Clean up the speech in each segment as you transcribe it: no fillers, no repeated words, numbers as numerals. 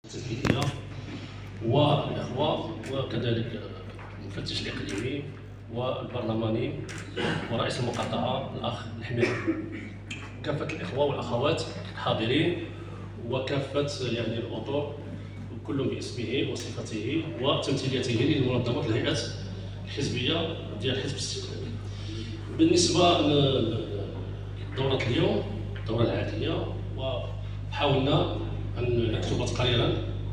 التنفيذيه والاخوه وكذلك المفتش الاقليمي والبرلماني ورئيس المقاطعه الاخ الحميد، كافه الاخوه والاخوات الحاضرين وكافه يعني الاطر كل باسمه وصفته وتمثيليته للمنظمات الهيئات الحزبيه ديال حزب الاستقلال. بالنسبه لدوره اليوم الدوره العاديه، وحاولنا ان نكتب تقريرا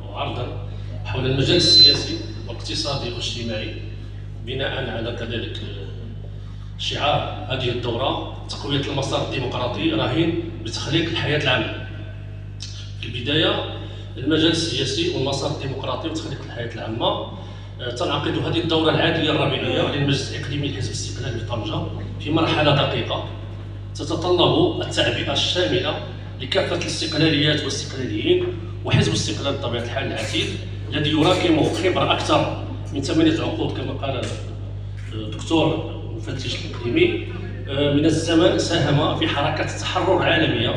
وعرضا حول المجال السياسي والاقتصادي والاجتماعي بناء على كذلك شعار هذه الدوره: تقويه المسار الديمقراطي راهن بتخليق الحياه العامه. في البدايه المجال السياسي والمسار الديمقراطي وتخليق الحياه العامه. تنعقد هذه الدوره العاديه الربيعيه للمجلس الاقليمي لحزب الاستقلال بطنجه في مرحله دقيقه تتطلب التعبئه الشامله لكافه الاستقلاليات والاستقلاليين، وحزب الاستقلال بطبيعه الحال العتيد الذي يراكم خبره اكثر من 8 عقود كما قال الدكتور المفتش الاقليمي من الزمن، ساهم في حركه التحرر العالميه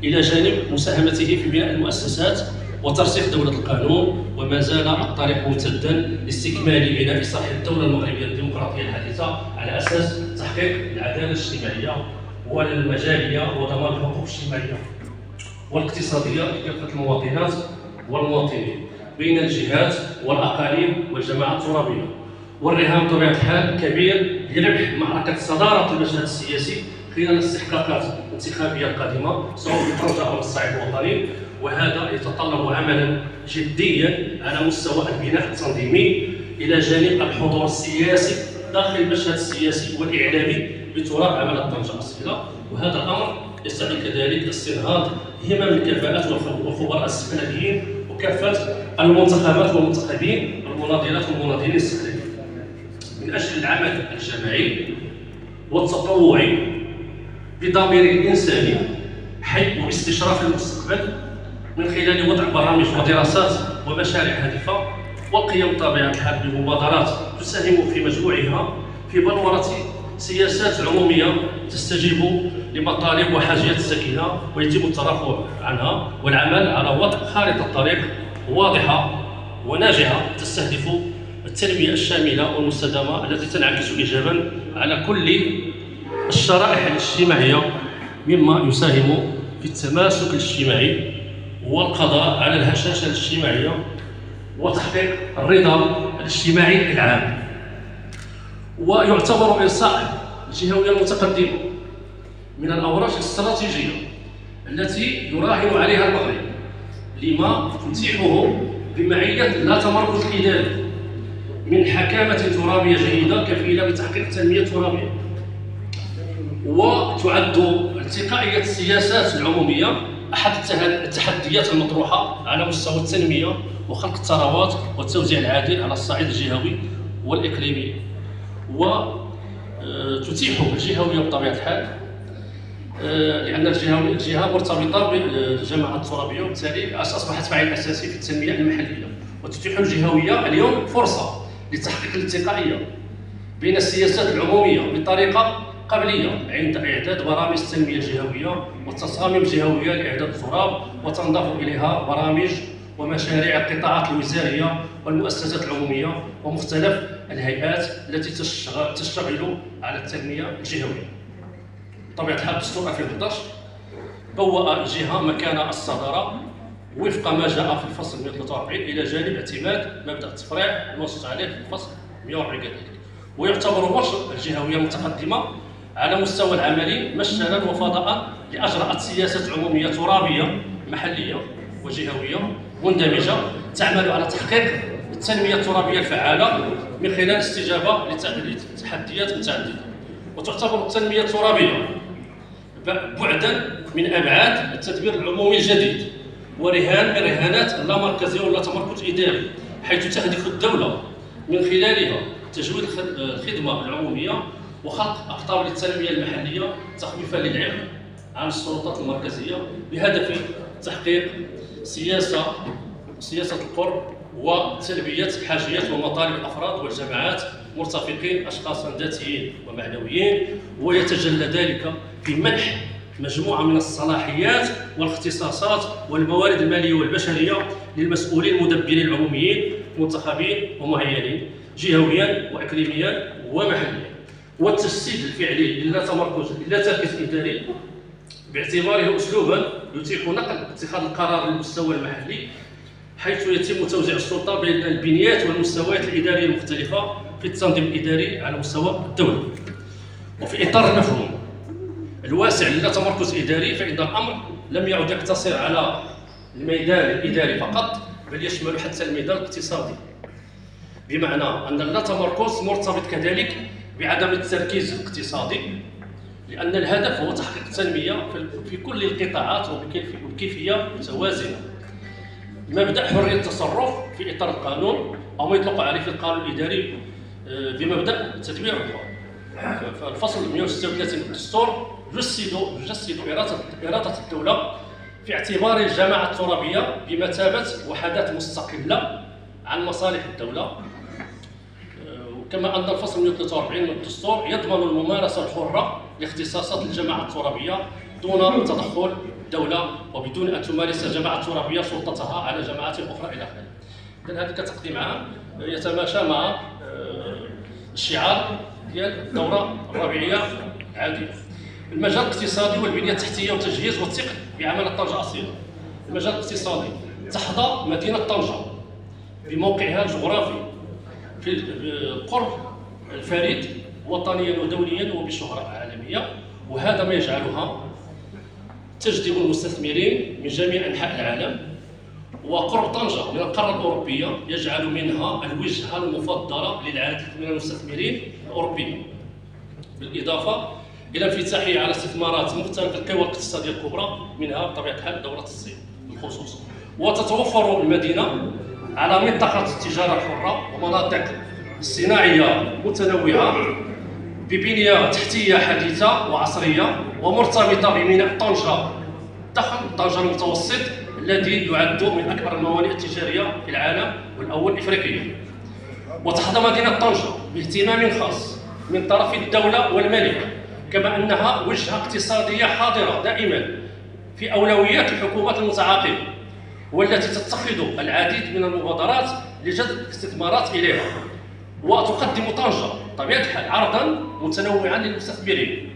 الى جانب مساهمته في بناء المؤسسات وترسيخ دوله القانون، وما زال الطريق ممتدا لاستكمال بناء صحيح الدوله المغربيه الديمقراطيه الحديثه على اساس تحقيق العداله الاجتماعيه والمجاليه وضمان الحقوق الاجتماعيه والاقتصاديه لكافه المواطنات والمواطنين بين الجهات والاقاليم والجماعات الترابيه. والرهان بطبيعه الحال كبير لربح معركه صداره المشهد السياسي خلال الاستحقاقات الانتخابيه القادمه سواء في طنجه او الصعيد الوطني، وهذا يتطلب عملا جديا على مستوى البناء التنظيمي الى جانب الحضور السياسي داخل المشهد السياسي والاعلامي بتراب عمل طنجه الاصيله. وهذا الامر يستدعي كذلك استنهاض همم الكفاءات والخبراء الاستقلاليين وكافه المنتخبات والمنتخبين والمناضلات والمناضلين الاستقلاليين من اجل العمل الجماعي والتطوعي بضمير الانساني حي واستشراف المستقبل من خلال وضع برامج ودراسات ومشاريع هادفه، والقيام بطبيعه الحال بمبادرات تساهم في مجموعها في بلوره سياسات عموميه تستجيب لمطالب وحاجيات الساكنه ويتم الترفع عنها، والعمل على وضع خارطه طريق واضحه وناجحه تستهدف التنميه الشامله والمستدامه التي تنعكس ايجابا على كل الشرائح الاجتماعيه، مما يساهم في التماسك الاجتماعي والقضاء على الهشاشه الاجتماعيه وتحقيق الرضا الاجتماعي العام. ويعتبر إرساء الجهوية المتقدمة من الأوراق الاستراتيجية التي يراهن عليها المغرب لما تتيحه بمعية لا تمركز إداري من حكامة ترابية جيدة كفيلة بتحقيق التنمية الترابية، وتعد التقائية السياسات العمومية أحد التحديات المطروحة على مستوى التنمية وخلق الثروات والتوزيع العادل على الصعيد الجهوي والإقليمي. وتتيح الجهوية بطبيعة الحال لأن الجهة مرتبطة بالجماعات الترابية، وبالتالي أصبحت فاعل أساسي في التنمية المحلية. وتتيح الجهوية اليوم فرصة لتحقيق الاتفاقية بين السياسات العمومية بطريقة قبلية عند إعداد برامج التنمية الجهوية والتصاميم الجهوية لإعداد التراب، وتنضاف إليها برامج ومشاريع القطاعات الوزارية والمؤسسات العمومية ومختلف الهيئات التي تشتغل على التنمية الجهوية. بطبيعة الحال دستور 2011 بوأ الجهة مكان الصدارة وفق ما جاء في الفصل 143 إلى جانب اعتماد مبدأ التفريع المنصوص عليه في الفصل 140 كذلك. ويعتبر مرشد الجهوية المتقدمة على مستوى العملي مشتلا وفضاء لأجراءات سياسات عمومية ترابية محلية وجهوية مندمجة تعمل على تحقيق التنمية الترابية الفعالة من خلال استجابة لتحديات متعددة. وتعتبر التنمية الترابية بعدا من أبعاد التدبير العمومي الجديد ورهان من رهانات اللامركزية ولا تمركز إداري، حيث تهدف الدولة من خلالها تجويد الخدمة العمومية وخلق أقطاب للتنمية المحلية تخفيفا للعبء عن السلطات المركزية بهدف تحقيق سياسة القرب وتلبية حاجيات ومطالب الأفراد والجماعات مرتفقين أشخاصا ذاتيين ومعنويين، ويتجلى ذلك في منح مجموعة من الصلاحيات والاختصاصات والموارد المالية والبشرية للمسؤولين المدبرين العموميين المنتخبين ومعينين جهويا وإقليميا ومحليا، والتجسيد الفعلي لا تركيز إداري باعتباره أسلوبا يتيح نقل اتخاذ القرار للمستوى المحلي، حيث يتم توزيع السلطة بين البنيات والمستويات الإدارية المختلفة في التنظيم الإداري على مستوى الدولة. وفي إطار المفهوم الواسع للا تمركز إداري، فإن الأمر لم يعد يقتصر على الميدان الإداري فقط، بل يشمل حتى الميدان الاقتصادي، بمعنى أن اللا تمركز مرتبط كذلك بعدم التركيز الاقتصادي، لأن الهدف هو تحقيق التنمية في كل القطاعات وبكيفية متوازنة. مبدأ حرية التصرف في إطار القانون، أو ما يطلق عليه في القانون الإداري بمبدأ تدبير الحر. فالفصل 136 من الدستور يجسد إرادة الدولة في اعتبار الجماعة الترابية بمثابة وحدات مستقلة عن مصالح الدولة، كما أن الفصل 143 من الدستور يضمن الممارسة الحرة لاختصاصات الجماعة الترابية دون تدخل الدولة، وبدون أن تمارس الجماعة الترابية سلطتها على جماعات أخرى إلى آخره. إذن هذا كتقديم عام يتماشى مع الشعار ديال الدورة الربيعية العادية. المجال الاقتصادي والبنية التحتية وتجهيز والثقل بعمل طنجة أصيلة. المجال الاقتصادي تحظى مدينة طنجة بموقعها الجغرافي في قرب الفريد وطنيا ودوليا وبشهرة عالمية، وهذا ما يجعلها تجذب المستثمرين من جميع أنحاء العالم. وقرب طنجة من القارة الأوروبية يجعل منها الوجهة المفضلة للعديد من المستثمرين الأوروبيين، بالإضافة إلى انفتاحها على استثمارات مختلف القوى الاقتصادية الكبرى، منها بطبيعة الحال دولة الصين بالخصوص. وتتوفر المدينة على منطقة التجارة الحرة ومناطق صناعية متنوعة ببنية تحتية حديثة وعصرية ومرتبطة بميناء طنجة الضخم، طنجة المتوسط، الذي يعد من أكبر الموانئ التجارية في العالم والأول إفريقيا. وتحظى مدينة طنجة باهتمام خاص من طرف الدولة والملك، كما أنها وجهة اقتصادية حاضرة دائما في أولويات الحكومات المتعاقبة، والتي تتخذ العديد من المبادرات لجذب الاستثمارات إليها. وتقدم طنجة بطبيعة الحال عرضا متنوعا للمستثمرين،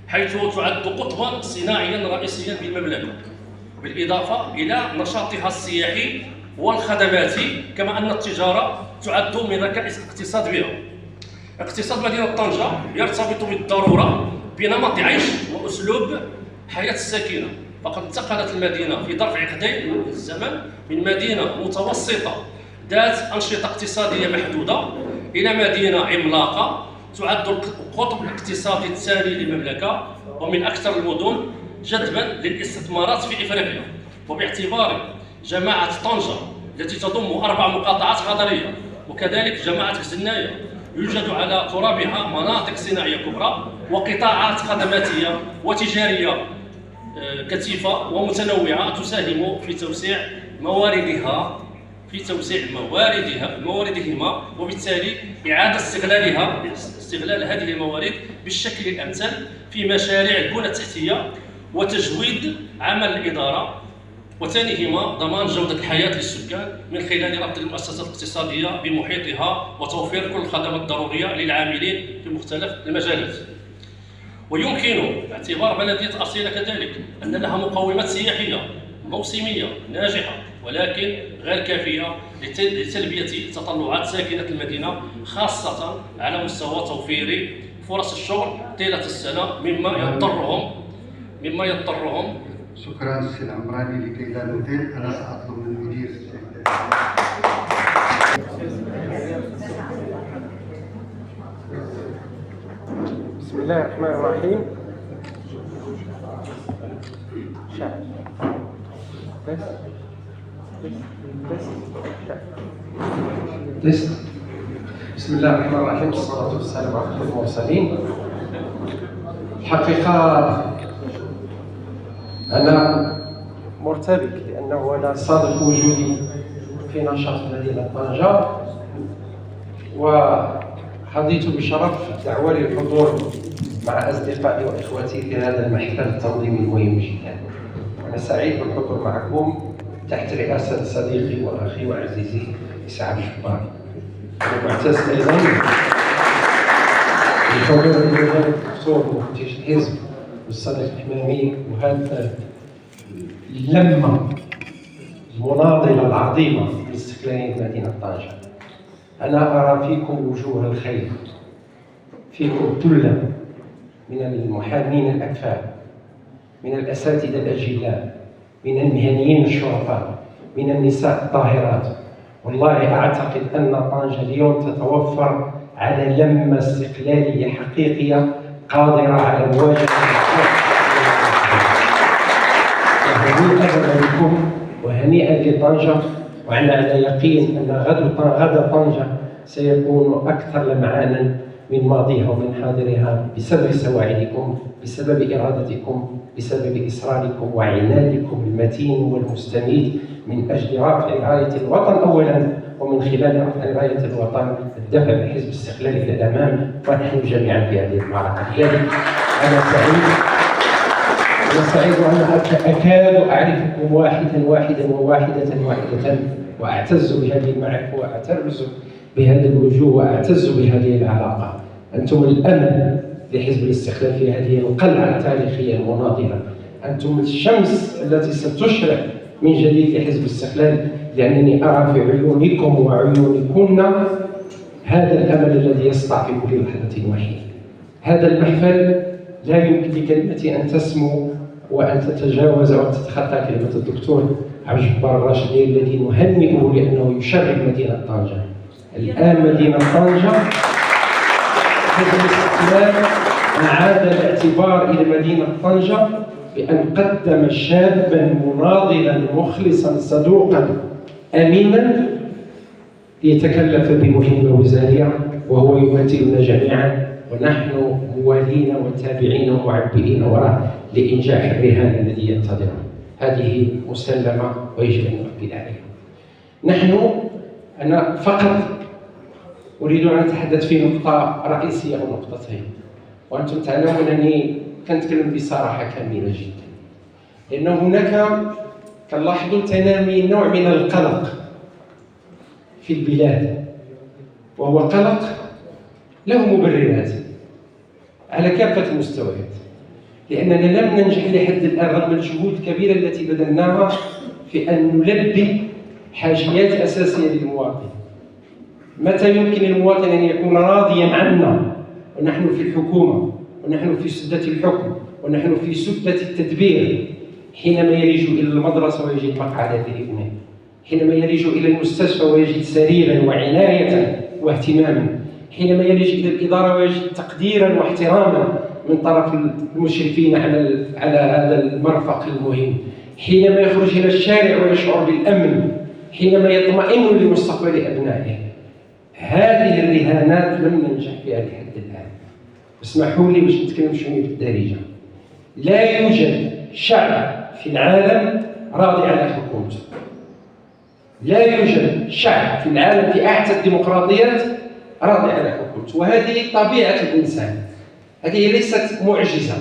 حيث تعد قطبا صناعيا رئيسيا بالمملكة، بالإضافة إلى نشاطها السياحي والخدماتي، كما أن التجارة تعد من ركائز الاقتصاد بها. اقتصاد مدينة طنجة يرتبط بالضرورة بنمط عيش وأسلوب حياة الساكنة، فقد انتقلت المدينة في ظرف عقدين من الزمن من مدينة متوسطة ذات أنشطة اقتصادية محدودة إلى مدينة عملاقة تعد القطب الاقتصادي الثاني للمملكة ومن أكثر المدن جذبا للاستثمارات في إفريقيا. وباعتبار جماعة طنجة التي تضم 4 مقاطعات حضرية وكذلك جماعة الزناية يوجد على ترابها مناطق صناعية كبرى وقطاعات خدماتية وتجارية كثيفة ومتنوعة تساهم في توسيع مواردهما، وبالتالي إعادة استغلال هذه الموارد بالشكل الأمثل في مشاريع البنى التحتية وتجويد عمل الإدارة، وثانيهما ضمان جودة الحياة للسكان من خلال ربط المؤسسات الاقتصادية بمحيطها وتوفير كل الخدمات الضرورية للعاملين في مختلف المجالات. ويمكن اعتبار بلدية أصيلة كذلك أن لها مقومات سياحية موسمية ناجحة، ولكن غير كافية لتلبية تطلعات ساكنة المدينة، خاصة على مستوى توفير فرص الشغل طيلة السنة، مما يضطرهم. شكرا سيد عمراني. لكي لا نطيل أنا سأطلب من المدير. بسم الله الرحمن الرحيم. بسم الله الرحمن الرحيم، والصلاة والسلام على أشرف المرسلين. الحقيقة أنا مرتبك لأنه أنا صادف وجودي في نشاط مدينة طنجة، وحظيت بشرف الدعوة للحضور مع أصدقائي وإخوتي في هذا المحفل التنظيمي المهم جدا. وأنا سعيد بالحضور معكم تحت رئاسة صديقي وأخي وعزيزي إسعاد الجبار. ومعتز أيضا بالحضور الإداري الدكتور مفتش الحزب والصديق الحمامي، وهذا اللمة المناضلة العظيمة لاستقلالية مدينة طنجة. أنا أرى فيكم وجوه الخير، فيكم ثلة من المحامين الأكفاء، من الأساتذة الأجلاء، من المهنيين الشرفاء، من النساء الطاهرات. والله أعتقد أن طنجة اليوم تتوفر على لمة استقلالية حقيقية قادرة على مواجهة هنيئا لكم وهنيئا لطنجة. وأنا على يقين أن غدا طنجة سيكون أكثر لمعانا من ماضيها ومن حاضرها بسبب سواعدكم، بسبب إرادتكم، بسبب إصراركم وعنادكم المتين والمستميت من أجل رفع راية الوطن أولا، ومن خلال رفع راية الوطن الدفع بحزب الاستقلال إلى الأمام، ونحن جميعا في هذه المعركة. لذلك أنا سعيد وأنا أكاد أعرفكم واحدا وأعتز بهذه المعرفة وأعتز بهذا الوجوه وأعتز بهذه العلاقة. أنتم الأمل لحزب الاستقلال في هذه القلعة التاريخية المناضلة، أنتم الشمس التي ستشرق من جديد لحزب الاستقلال، لأنني أرى في عيونكم وعيونكن هذا الأمل الذي يسطع في كل لحظة وحيدة. هذا المحفل لا يمكن لكلمتي أن تسمو وأن تتجاوز وأن تتخطى كلمة الدكتور عبد الجبار الراشدي الذي نهنئه لأنه يشرف مدينة طنجة. الآن مدينة طنجة حزب الاستقلال أعاد الاعتبار إلى مدينة طنجة بأن قدم شابا مناضلا مخلصا صدوقا أمينا ليتكلف بمهمة وزارية، وهو يمثلنا جميعا، ونحن موالين وتابعين ومعبئين وراء لإنجاح الرهان الذي ينتظرنا. هذه مسلمة ويجب أن نؤكد عليها. أنا فقط أريد أن أتحدث في نقطة رئيسية أو نقطتين، وأنتم تعلمون أنني كنتكلم بصراحة كاملة جدا، لأن هناك كنلاحظوا تنامي نوع من القلق في البلاد، وهو قلق له مبررات على كافة المستويات، لأننا لم ننجح لحد الآن رغم الجهود الكبيرة التي بذلناها في أن نلبي حاجيات أساسية للمواطن. متى يمكن للمواطن أن يكون راضيا عنا ونحن في الحكومة ونحن في سدة الحكم ونحن في سدة التدبير؟ حينما يلج إلى المدرسة ويجد مقعدا لابنه، حينما يلج إلى المستشفى ويجد سريرا وعناية واهتماما، حينما يلج إلى الإدارة ويجد تقديرا واحتراما من طرف المشرفين على هذا المرفق المهم، حينما يخرج إلى الشارع ويشعر بالأمن، حينما يطمئن لمستقبل أبنائه. هذه الرهانات لم ننجح فيها لحد الآن. اسمحوا لي باش نتكلم شوية بالدارجة. لا يوجد شعب في العالم راضي على حكومته. لا يوجد شعب في العالم في أحدث الديمقراطيات راضي على حكومته، وهذه طبيعة الإنسان، هذه ليست معجزة.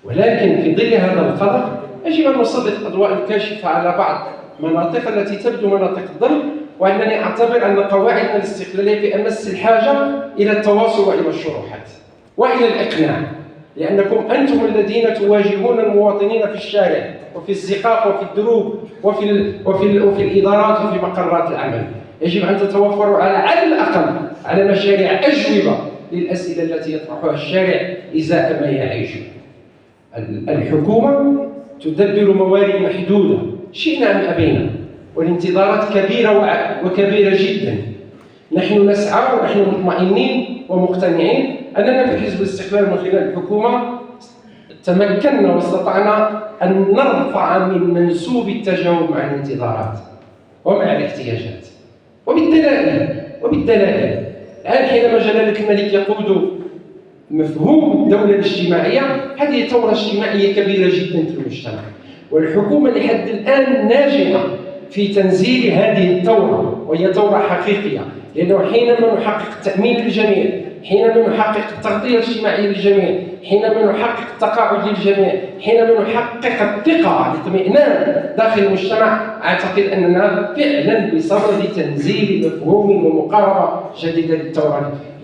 ولكن في ظل هذا القلق يجب أن نسلط الأضواء الكاشفة على بعض مناطق التي تبدو مناطق الظلم، وأنني أعتبر أن قواعدنا الاستقلالية في أمس الحاجة إلى التواصل وإلى الشروحات وإلى الإقناع، لأنكم أنتم الذين تواجهون المواطنين في الشارع وفي الزقاق وفي الدروب وفي الإدارات وفي مقرات العمل. يجب أن تتوفروا على الأقل على مشاريع أجوبة للأسئلة التي يطرحها الشارع إزاء ما يعيشه. الحكومة تدبر موارد محدودة شئنا أم أبينا، والانتظارات كبيرة وكبيرة جدا. نحن نسعى ونحن مطمئنين ومقتنعين أننا في حزب الاستقلال من خلال الحكومة تمكنا واستطعنا أن نرفع من منسوب التجاوب مع الانتظارات ومع الاحتياجات وبالدلائل. الآن حينما جلالة الملك يقود مفهوم الدولة الاجتماعية، هذه ثورة اجتماعية كبيرة جدا في المجتمع، والحكومة لحد الآن ناجحة في تنزيل هذه الثورة، وهي ثورة حقيقية، لأنه حينما نحقق التأمين للجميع حينما نحقق التغطية الاجتماعية للجميع، حينما نحقق التقاعد للجميع، حينما نحقق الثقة والاطمئنان داخل المجتمع، أعتقد أننا فعلا بصدد تنزيل مفهوم ومقاربة جديدة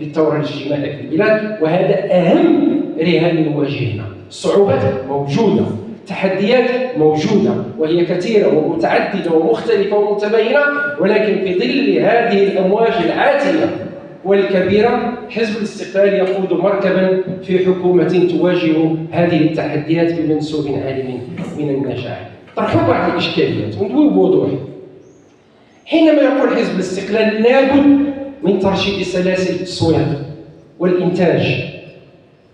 للثورة الاجتماعية في البلاد، وهذا أهم رهان يواجهنا. الصعوبات موجودة، تحديات موجودة وهي كثيرة ومتعددة ومختلفة ومتباينة، ولكن في ظل هذه الأمواج العاتية والكبيرة حزب الاستقلال يقود مركبا في حكومة تواجه هذه التحديات بمنسوب عالي من النجاح. طرحوا بعض الإشكاليات وندوي بوضوح. حينما يقول حزب الاستقلال لابد من ترشيد سلاسل التسويق والإنتاج،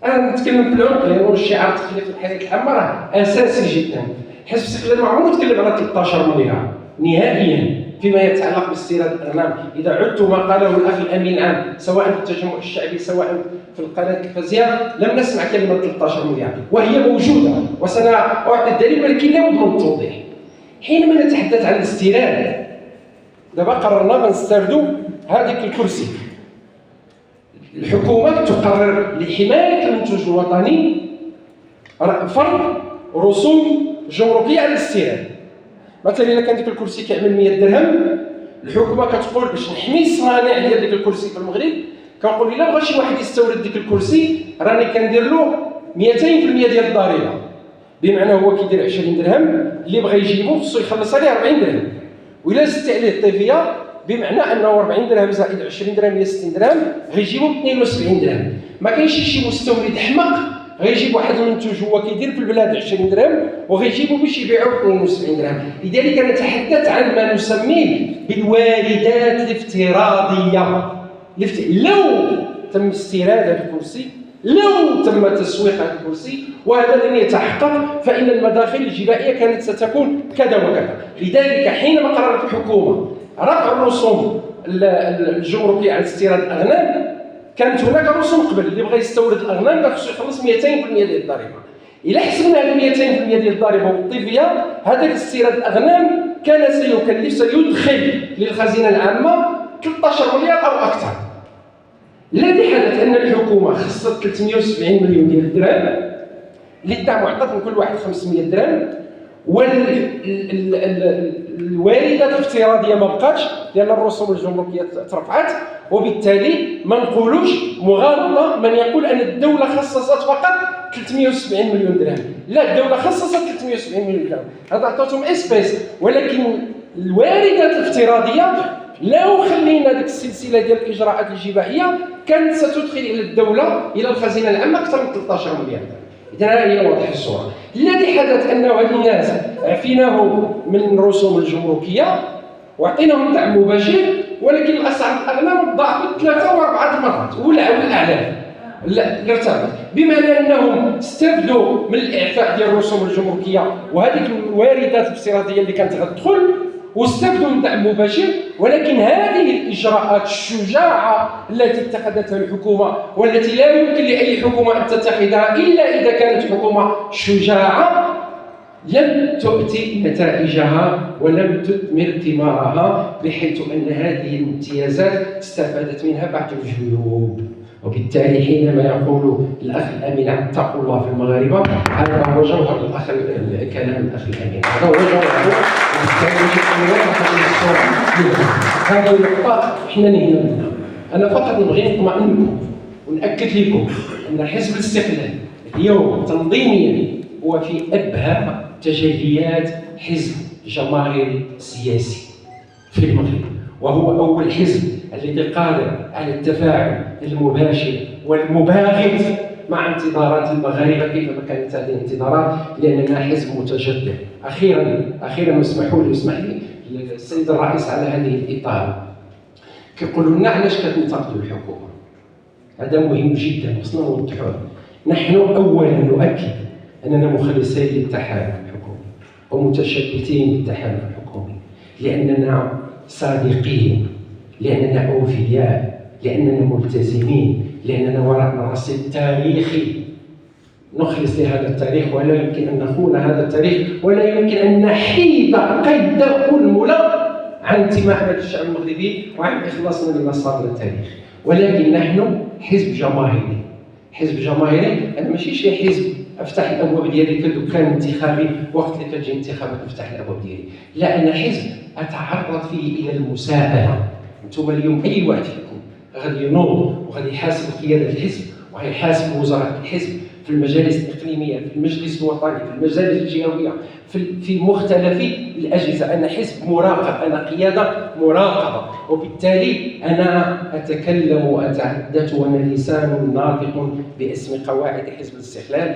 أنا نتكلم بالعمق لأنه الشعار تخليق الحياة العامة راه أساسي جدا. حزب الاستقلال ما عمره تكلم على 13 مليار نهائيا فيما يتعلق باستيراد الأغنام. إذا عدت ما قاله الأخ الأمين عام سواء في التجمع الشعبي سواء في القناة التلفزيونية لم نسمع كلمة 13 مليار، وهي موجودة وسنعطي الدليل، ولكن لابد من التوضيح. حينما نتحدث عن الاستيراد، دابا قررنا نستردوا هذيك الكرسي. الحكومة تقرر لحماية المنتوج الوطني فرض رسوم جمركية على الاستيراد. مثلا إذا كان ديك الكرسي كيعمل 100 درهم، الحكومة كتقول باش نحمي الصانع ديال ديك الكرسي في المغرب، كنقول إلا بغى شي واحد يستورد ديك الكرسي راني كندير له 200% ديال الضريبة، بمعنى هو كيدير 20 درهم اللي بغى يجيبو خصو يخلص عليه 40 درهم، وإلا زدت عليه الطيفية بمعنى انه 40 درهم زائد 20 درهم هي 60 درهم غيجيبوا 72 درهم. ما كاينش شي مستورد حمق غيجيب واحد المنتوج هو كيدير في البلاد 20 درهم وغيجيبوا باش يبيعوا 72 درهم. لذلك نتحدث عن ما نسميه بالواردات الافتراضيه. لو تم استيراد هذا الكرسي، لو تم تسويق هذا الكرسي وهذا لن يتحقق، فإن المداخل الجبائية كانت ستكون كذا وكذا. لذلك حينما قررت الحكومة رفع الرسوم الجمركية على استيراد الأغنام، كانت هناك رسوم قبل. اللي بغى يستورد الأغنام خصو يخلص 200% ديال الضريبة. إلا حسبنا هذه 200% ديال الضريبة والطيفية، هذا استيراد الأغنام كان سيدخل للخزينة العامة 13 مليار أو أكثر. الذي حدث أن الحكومة خصت 370 مليون ديال الدرهم للدعم، وعطت من كل واحد 500 درهم، والواردات الافتراضيه ما بقاتش لان الرسوم الجمركيه ترفعت، وبالتالي ما نقولوش مغالطه من يقول ان الدوله خصصت فقط 370 مليون درهم. لا، الدوله خصصت 370 مليون درهم، هذا عطاتهم اسبيس، ولكن الواردات الافتراضيه لو خلينا ديك السلسله ديال الاجراءات الجبائيه كانت ستدخل الى الدوله الى الخزينه العامه اكثر من 13 مليار درهم. إذا هي واضح الصورة. الذي حدث أنه هاد الناس عفيناهم من الرسوم الجمركية وعطيناهم دعم مباشر، ولكن الأسعار الأغنام ضاعفت 3 و4 مرات والأعلاف اللي ارتفعت، بمعنى أنهم استفدوا من الإعفاء ديال الرسوم الجمركية وهذيك الواردات الافتراضية اللي كانت غتدخل، واستفدوا من دعم مباشر. ولكن هذه الإجراءات الشجاعة التي اتخذتها الحكومة، والتي لا يمكن لأي حكومة أن تتخذها إلا إذا كانت حكومة شجاعة، لم تؤتي نتائجها ولم تثمر ثمارها، بحيث أن هذه الامتيازات استفادت منها بعض الجيوب. وبالتالي حينما يقول الأخ الأمين اتقوا الله في المغاربة، هذا هو جوهر كلام الأخ الأمين، هذا هو جوهر. هذه النقطة احنا نهينا منها. أنا فقط نبغي نطمئنكم ونأكد لكم أن حزب الاستقلال اليوم تنظيميا هو في أبهى تجليات حزب جماهيري سياسي في المغرب، وهو أول حزب الذي قادر على التفاعل المباشر والمباغت مع انتظارات المغاربه كيفما كانت هذه الانتظارات، لاننا حزب متجدد. اخيرا اسمح لي السيد الرئيس على هذه الاطاله. كيقولوا لنا علاش كتنتقدوا الحكومه؟ هذا مهم جدا، خصنا نوضحوه. نحن اولا نؤكد اننا مخلصين للتحالف الحكومي ومتشبتين بالتحالف الحكومي، لاننا صادقين، لاننا اوفياء، لاننا ملتزمين، لاننا وراءنا رصيد تاريخي نخلص لهذا التاريخ، ولا يمكن ان نخون هذا التاريخ، ولا يمكن ان نحيد قيد أنملة عن انتمائنا للشعب المغربي وعن اخلاصنا لمسارنا التاريخي. ولكن نحن حزب جماهيري. حزب جماهيري انا ماشي شي حزب افتح الابواب ديالي كدكان انتخابي وقت اللي كتجي انتخابات نفتح الابواب ديالي، لا انا حزب اتعرض فيه الى المساءله. انتم اليوم اي واحد فيكم غادي ينوض وغادي يحاسب قياده الحزب وغيحاسب وزراء الحزب في المجالس الاقليميه، في المجلس الوطني، في المجالس الجهويه، في مختلف الاجهزه. انا حزب مراقب، انا قياده مراقبه، وبالتالي انا اتكلم واتحدث وانا لسان ناطق باسم قواعد حزب الاستقلال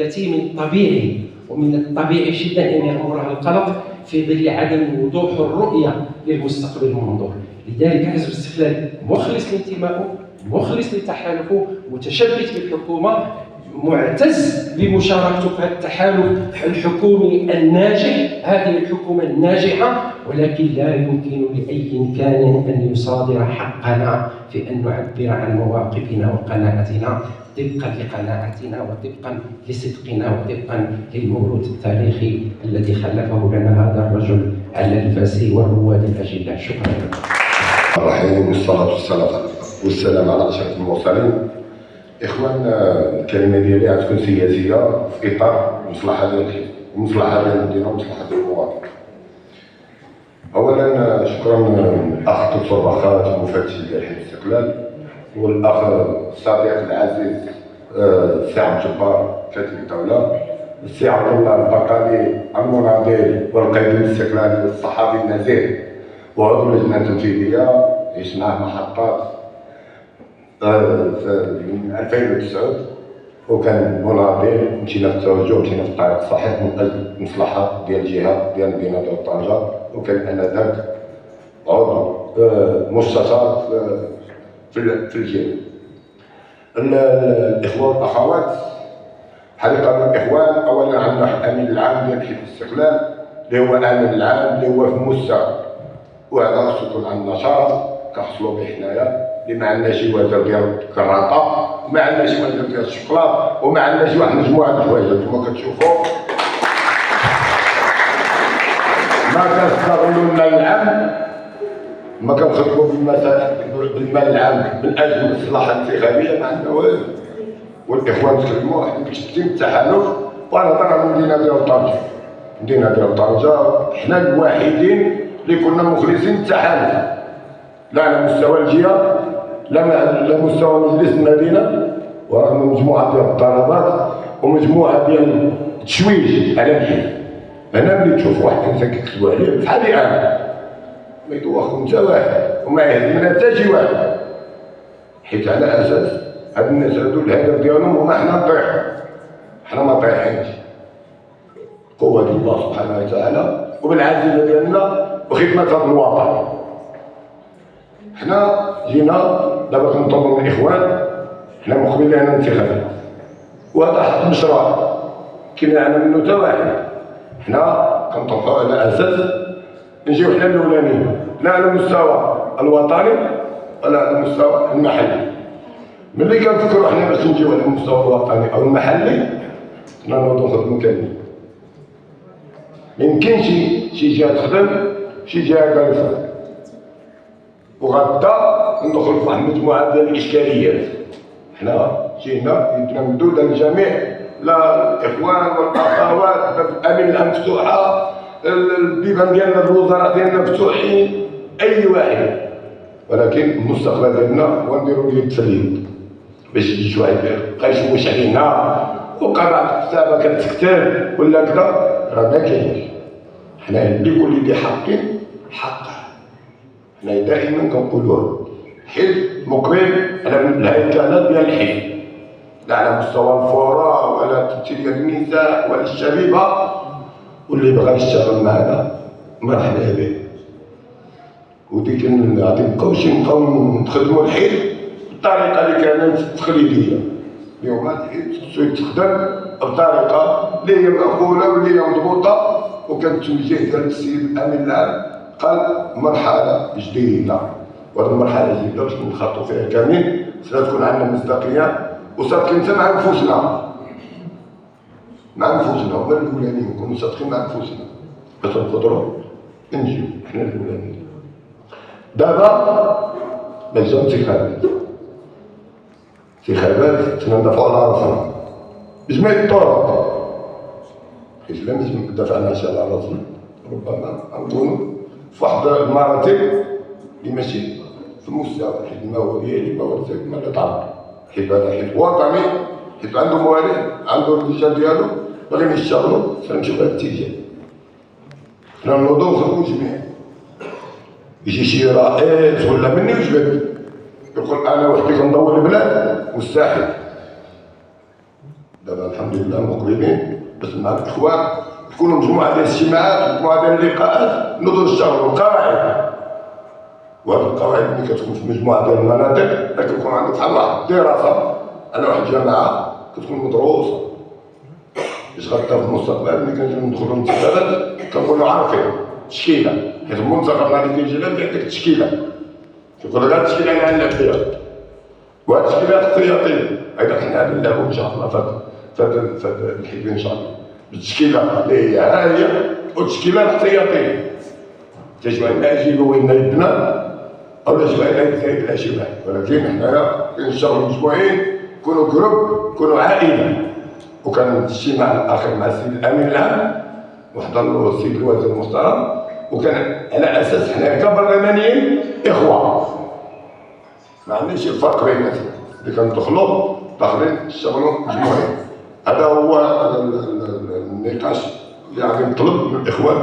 التي من طبيعي ومن الطبيعي جدا ان يامرها القلق في ظل عدم وضوح الرؤيه للمستقبل المنظور. لذلك حزب الاستقلال مخلص لانتمائه، مخلص لتحالفه، متشبث بالحكومه، معتز بمشاركته في التحالف الحكومي الناجح، هذه الحكومه الناجحه، ولكن لا يمكن لاي كان ان يصادر حقنا في ان نعبر عن مواقفنا وقناعاتنا طبقا لقناعاتنا وطبقا لصدقنا وطبقا للموروث التاريخي الذي خلفه لنا هذا الرجل على الفاسي والرواد الاجلاء. شكرا. الرحيم والصلاة والسلام على أشرف المرسلين. إخوان، الكلمة ديالي غتكون سياسية في إطار المصلحة ديال الحزب والمصلحة ديال المدينة والمصلحة ديال المواطن. أولا شكرا للأخ الدكتور بخات المفتش ديال حزب الاستقلال، والأخ الصديق العزيز السي عبد الجبار كاتب الدولة، السي عبد الله البقالي المناضل والقيد الاستقلالي والصحفي النزيه وعضو اللجنة التنفيذية، عشت معاه محطات من 2009 وكان مناضل. مشينا في التوجه، مشينا في الطريق الصحيح من اجل المصلحه ديال الجهه ديال المدينه ديال طنجه، وكان انذاك عضو مستشار في الجهه. الاخوه والاخوات، حقيقه الاخوان، اولا عندنا الامين العام ديال حزب الاستقلال اللي هو الامين العام اللي هو في مستوى، وهذا خصو يكون عندنا شرف كنحصلوا به حنايا، اللي ما عندناش شي وزير ديال الكراطه، ما عندناش شي وزير ديال الشوكولا، وما عندناش واحد مجموعه د الحوايج كما كتشوفوا. ما كنستغلوا المال العام، ما كنخدموا بالمال العام من اجل المصلحه الانتخابيه، ما عندنا والو. والاخوان تكلموا حنا متشبتين بالتحالف، وانا هضر على المدينه ديال طنجه. المدينه ديال طنجه حنا الوحيدين اللي كنا مخلصين التحالف، لا على مستوى الجهه لا على مستوى مجلس المدينه، ورغم مجموعه ديال الطلبات ومجموعه ديال التشويش على الحزب. هنا ملي تشوف واحد انسان كيكتبوا عليه بحالي انا ما يدوخو حتى واحد وما يهزمنا حتى شي واحد، حيت على اساس هاد الناس هادو الهدف ديالهم هما حنا نطيحو. حنا ما طايحينش، قوة الله سبحانه وتعالى وبالعزيمة ديالنا وخدمة هذا الوطن. حنا جينا دابا كنطلبوا من الاخوان، حنا مقبلين على الانتخابات وهذا حق مشروع كاين عنا منه حتى واحد. حنا كنطلبوا على اساس نجيو حنا الاولانيين، لا على المستوى الوطني ولا على المستوى المحلي. ملي كنفكروا حنا باش نجيو على المستوى الوطني او المحلي، حنا نوضو نخدمو كاملين. ميمكنش شي جهه تخدم شي جهه جالسه، وغدا ندخل في واحد المجموعه ديال الاشكاليات. حنا جينا يدنا ممدوده للجميع، لا الاخوان والاخوات، الامين العام مفتوحه، البيبان ديالنا الوزراء ديالنا مفتوحين، اي واحد، ولكن المستقبل ديالنا هو نديرو اليد في اليد باش يجي شي واحد يبقى يشوش علينا وبقى بعض الحسابه كتكتب ولا كذا، راه ما كاينش. حنا اللي كل ذي حق حقه. حنا دائما كنقولوها، حزب مقبل على الهيكله ديال الحزب، لا على مستوى الفوراء ولا التمثيل ديال النساء ولا الشبيبه، واللي بغى يشتغل معنا مرحبا به. وديك غادي نبقاو نخدموا الحزب بالطريقه اللي كانت تقليديه. اليوم الحزب خصو يتخدم بطريقه اللي هي معقوله واللي هي مضبوطه، وكان التوجيه ديال السيد الامين العام قال مرحله جديده، وهذه المرحله الجديده باش نخاطروا فيها كاملين خصنا تكون عندنا مصداقيه وصادقين حتى مع انفسنا. مع انفسنا هما الاولانيين، نكونوا صادقين مع انفسنا باش نقدروا نجيو حنا الاولانيين. دابا مجال انتخابات ندافعوا على راسنا بجميع الطرق، حيت لا لازم دافعناش على راسنا ربما نكونوا في واحد المراتب اللي ماشي في المستوى، حيت ما هو ديالي ما هو ديالك ما تعرف، حيت هذا حيت وطني، حيت عنده موالين، عنده الرجال ديالو باغيين يشتغلوا، فنمشيو بهذا الاتجاه. حنا نوضوا نخدموا جميع. يجي شي رئيس ولا مني وجبد يقول انا وحدي كنضوي البلاد، مستحيل. دابا الحمد لله مقبلين بس مع الاخوان تكونوا مجموعه ديال الاجتماعات، مجموعه ديال اللقاءات، نوضوا نشتغلوا قواعد. وهذه القواعد ملي كتكون في مجموعه ديال المناطق كتكون عندك بحال واحد الدراسه على واحد الجماعه كتكون مدروسه باش غدا في المستقبل ملي كنجيو ندخلوا الانتخابات كنكونوا عارفين التشكيله، حيت المنتخب اللي كيجي لنا عندك التشكيله كيقول لك هاد التشكيله اللي عندنا فيها، وهاد التشكيلات احتياطيه ايضا حنا نلعبوا ان شاء الله في الحزب ان شاء الله بالتشكيله اللي هي عاليه والتشكيله الاحتياطيه. تجمع الاجيب وين يدنا او تجمع الاجيب بلا شي واحد، ولكن حنايا كنشتغلوا مجموعين، كونوا جروب، كونوا عائله. وكان الاجتماع الاخر مع السيد الامين العام وحضر له السيد الوزير المحترم، وكان على اساس حنا كبرلمانيين اخوه، ما عندناش الفرق بيناتنا اللي كندخلوا داخلين نشتغلوا مجموعين. هذا هو النقاش اللي غادي نطلب من الاخوان.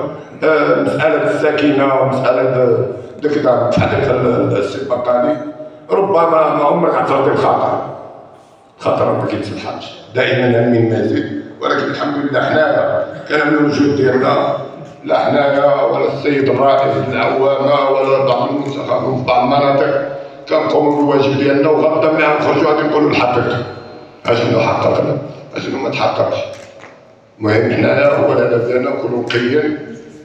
مساله السكينه ومساله كذا تحقيق السي بقالي ربما ما عمرك غتعطي الخطر ما كيتسلحش، دائما من مازال. ولكن الحمد لله حنايا كان من الوجود ديالنا لا حنايا ولا السيد الرئيس العوامه ولا بعض المنتخبين في بعض المناطق كنقوموا بالواجب ديالنا، وغدا ملي غنخرجوا غادي نقولوا الحقيقه اشنو حققنا اشنو ما تحققش. المهم حنايا هو الهدف ديالنا نكونوا نقيين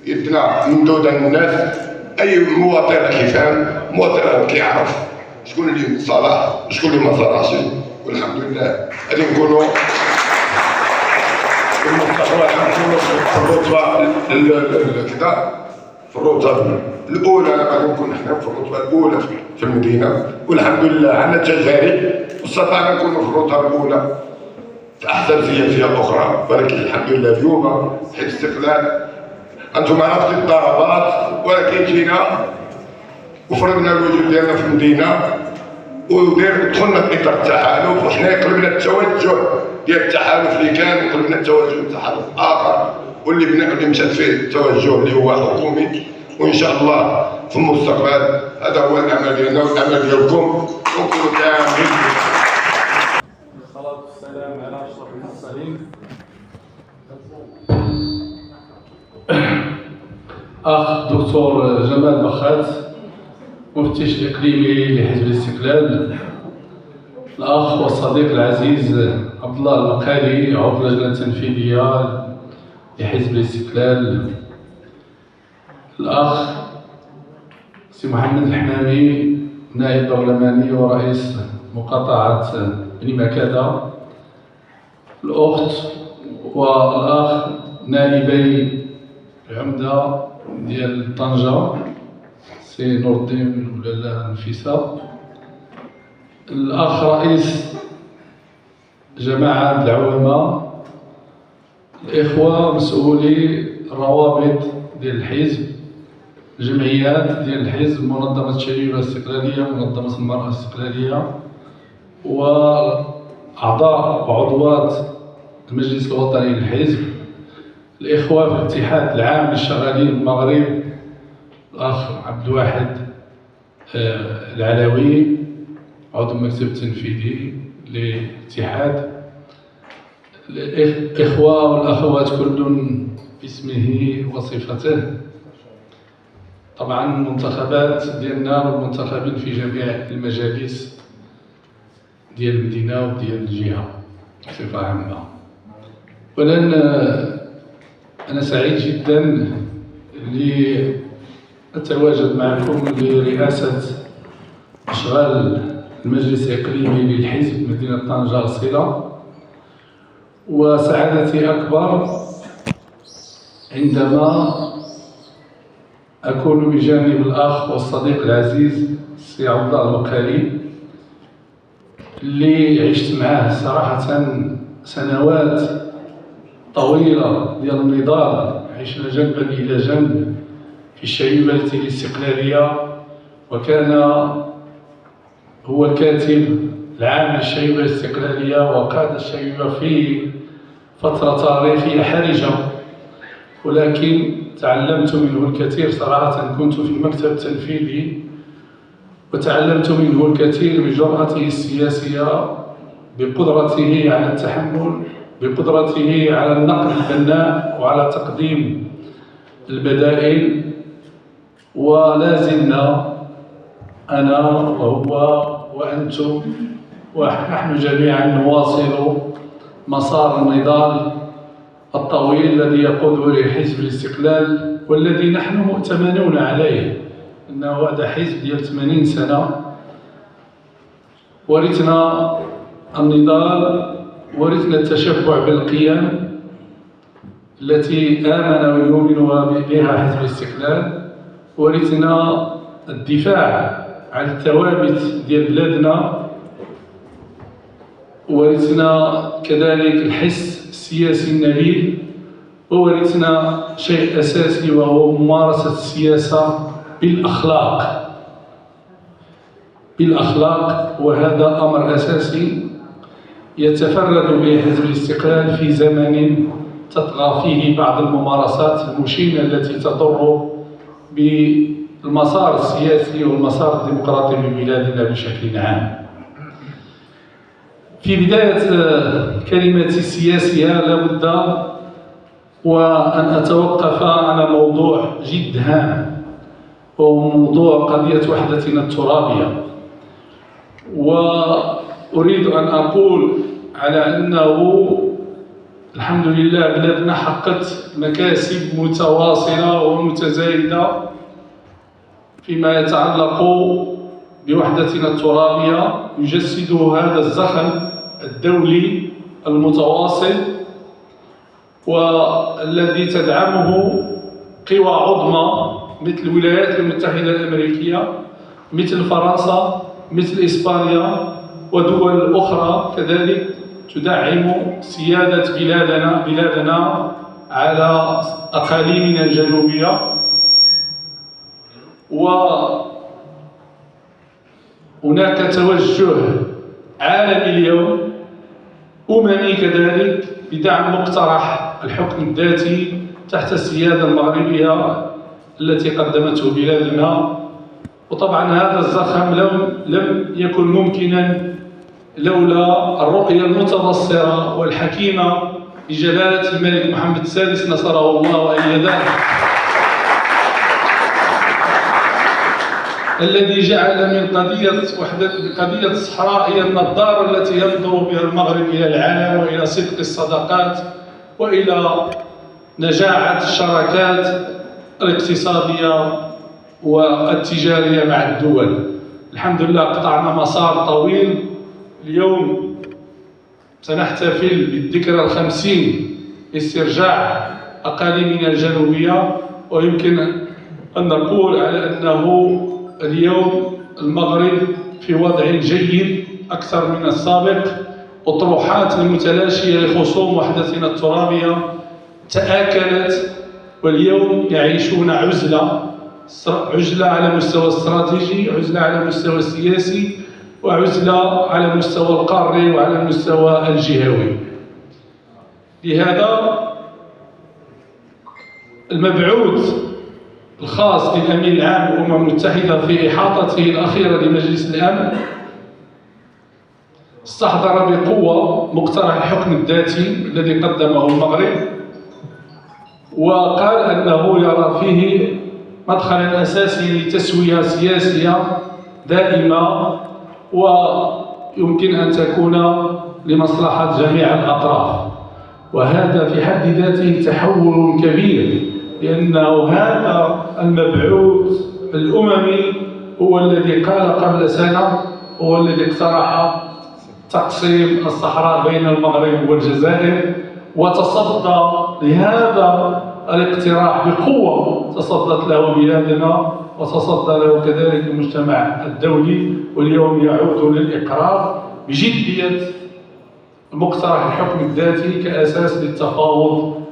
يدنا ممدوده للناس. اي مواطن كيفهم، مواطن كيعرف شكون اللي صلاح وشكون اللي ما صلاحش، والحمد لله غادي نكونوا في المستقبل غنكونوا في الرتبه كذا، في الرتبه الاولى غادي نكون حنا في الرتبه الاولى في المدينه، والحمد لله عندنا تجارب واستطعنا نكونوا في الرتبه الاولى في احزاب سياسيه اخرى. ولكن الحمد لله اليوم حيت الاستقلال انتم عرفتوا الضربات، ولكن جينا وفرضنا الوجود ديالنا في المدينه ودخلنا في اطار التحالف، وحنا قلبنا التوجه ديال التحالف اللي كان، وقلبنا التوجه التحالف اخر واللي مشات فيه التوجه اللي هو حكومي. وان شاء الله في المستقبل هذا هو الامل ديالنا والامل ديالكم، ونكونوا كاملين. والصلاة والسلام على أشرف المرسلين. أخ دكتور جمال بخات مفتش إقليمي لحزب الاستقلال، الأخ والصديق العزيز عبد الله المقالي عضو اللجنة التنفيذية لحزب الاستقلال، الأخ سي محمد الحمامي نائب برلماني ورئيس مقاطعة بني مكادة، الأخت والأخ نائبي العمدة ديال طنجة سي نور الدين ولاله نفيسة، الأخ رئيس جماعة العوامة، الإخوة مسؤولي الروابط ديال الحزب، الجمعيات ديال الحزب، منظمة الشبيبة الاستقلالية، منظمة المرأة الاستقلالية، وأعضاء وعضوات المجلس الوطني للحزب، الإخوة في الاتحاد العام للشغالين المغرب، الأخ عبد الواحد العلوي عضو المكتب التنفيذي للاتحاد، الإخوة والأخوات كل باسمه وصفته. طبعا المنتخبات ديالنا والمنتخبين في جميع المجالس ديال المدينة وديال الجهة بصفة عامة. أولا أنا سعيد جدا لأتواجد معكم لرئاسة إشغال المجلس الإقليمي للحزب مدينة طنجة أصيلة، وسعادتي أكبر عندما أكون بجانب الأخ والصديق العزيز السي عبد الله المقالي اللي عشت معاه صراحة سنوات طويلة ديال النضال، عشنا جنبا إلى جنب في الشيبة الاستقلالية، وكان هو الكاتب العام للشيبة الاستقلالية وقاد الشيبة في فترة تاريخية حرجة، ولكن تعلمت منه الكثير صراحة. كنت في المكتب التنفيذي وتعلمت منه الكثير بجرأته السياسية، بقدرته على التحمل، بقدرته على النقد البناء وعلى تقديم البدائل. ولا زلنا أنا وهو وأنتم ونحن جميعا نواصل مسار النضال الطويل الذي يقوده حزب الاستقلال، والذي نحن مؤتمنون عليه أنه هذا حزب ديال 80 سنة. ورثنا النضال، ورثنا التشبع بالقيم التي آمن ويؤمن بها حزب الاستقلال، ورثنا الدفاع عن الثوابت ديال بلادنا، ورثنا كذلك الحس السياسي النبيل، وورثنا شيء أساسي وهو ممارسة السياسة بالأخلاق، وهذا أمر أساسي يتفرد به حزب الاستقلال في زمن تطغى فيه بعض الممارسات المشينة التي تضر بالمسار السياسي والمسار الديمقراطي ببلادنا بشكل عام. في بداية كلمتي السياسية لابد وأن أتوقف على موضوع جد هام، وهو موضوع قضية وحدتنا الترابية. وأريد أن أقول على أنه الحمد لله بلادنا حققت مكاسب متواصلة ومتزايدة فيما يتعلق بوحدتنا الترابية، يجسده هذا الزخم الدولي المتواصل والذي تدعمه قوى عظمى مثل الولايات المتحدة الأمريكية، مثل فرنسا، مثل إسبانيا، ودول أخرى كذلك تدعم سيادة بلادنا على أقاليمنا الجنوبية. وهناك توجه عالمي اليوم أممي كذلك بدعم مقترح الحكم الذاتي تحت السيادة المغربية التي قدمته بلادنا. وطبعا هذا الزخم لم يكن ممكنا لولا الرؤية المتبصرة والحكيمة لجلالة الملك محمد السادس نصره الله وأيده، الذي جعل من قضية الصحراء هي النظارة التي ينظر بها المغرب إلى العالم وإلى صدق الصداقات وإلى نجاعة الشراكات الاقتصادية والتجارية مع الدول. الحمد لله قطعنا مسار طويل. اليوم سنحتفل بالذكرى 50 لاسترجاع أقاليمنا الجنوبية، ويمكن أن نقول على أنه اليوم المغرب في وضع جيد أكثر من السابق. أطروحات المتلاشية لخصوم وحدتنا الترابية تآكلت، واليوم يعيشون عزلة على مستوى الاستراتيجي، عزلة على المستوى السياسي، وعزلة على المستوى القاري وعلى المستوى الجهوي. لهذا المبعوث الخاص للأمين العام للأمم المتحدة في إحاطته الأخيرة لمجلس الأمن استحضر بقوة مقترح الحكم الذاتي الذي قدمه المغرب، وقال أنه يرى فيه مدخلا أساسي لتسوية سياسية دائمة ويمكن أن تكون لمصلحة جميع الأطراف. وهذا في حد ذاته تحول كبير، لأنه هذا المبعوث الأممي هو الذي قال قبل سنة، هو الذي اقترح تقسيم الصحراء بين المغرب والجزائر، وتصدى لهذا الاقتراح بقوة تصدت له بلادنا وتصدى له كذلك المجتمع الدولي، واليوم يعود للإقرار بجدية مقترح الحكم الذاتي كأساس للتفاوض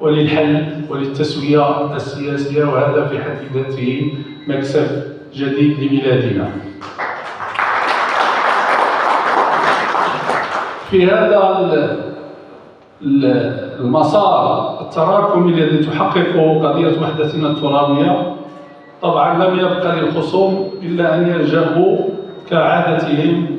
وللحل وللتسوية السياسية، وهذا في حد ذاته مكسب جديد لبلادنا. في هذا المسار التراكمي الذي تحققه قضية وحدتنا الترابية، طبعا لم يبقى للخصوم إلا أن يلجأوا كعادتهم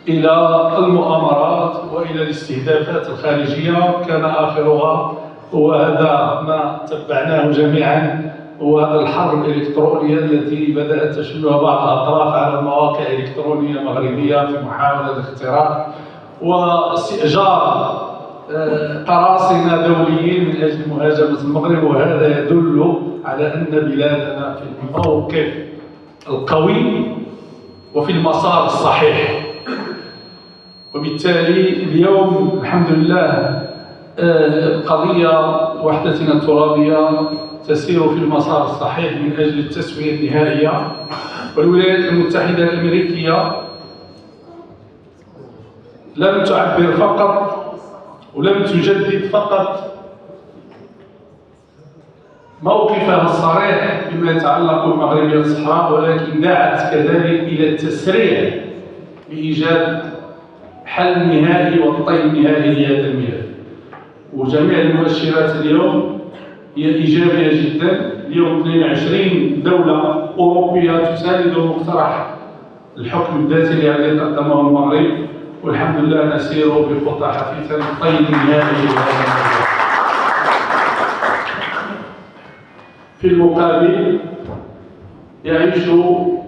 إلى المؤامرات وإلى الاستهدافات الخارجية، كان آخرها هو هذا ما تبعناه جميعا، هو هذا الحرب الإلكترونية التي بدأت تشنها بعض الأطراف على المواقع الإلكترونية المغربية في محاولة الاختراق واستئجار قراصنة دوليين من أجل مهاجمة المغرب، وهذا يدل على أن بلادنا في الموقف القوي وفي المسار الصحيح. وبالتالي اليوم الحمد لله قضية وحدتنا الترابية تسير في المسار الصحيح من أجل التسوية النهائية. والولايات المتحدة الأمريكية لم تعبر فقط ولم تجدد فقط موقفها الصريح فيما يتعلق بالمغربية الصحراء، ولكن دعت كذلك إلى التسريع بإيجاد حل نهائي والطي النهائي لهذا الملف. وجميع المؤشرات اليوم هي إيجابية جدا. اليوم 22 دولة أوروبية تساند مقترح الحكم الذاتي الذي قدمه المغرب، والحمد لله نسير بخطى حثيثة للطي النهائي لهذا الموضوع. في المقابل يعيش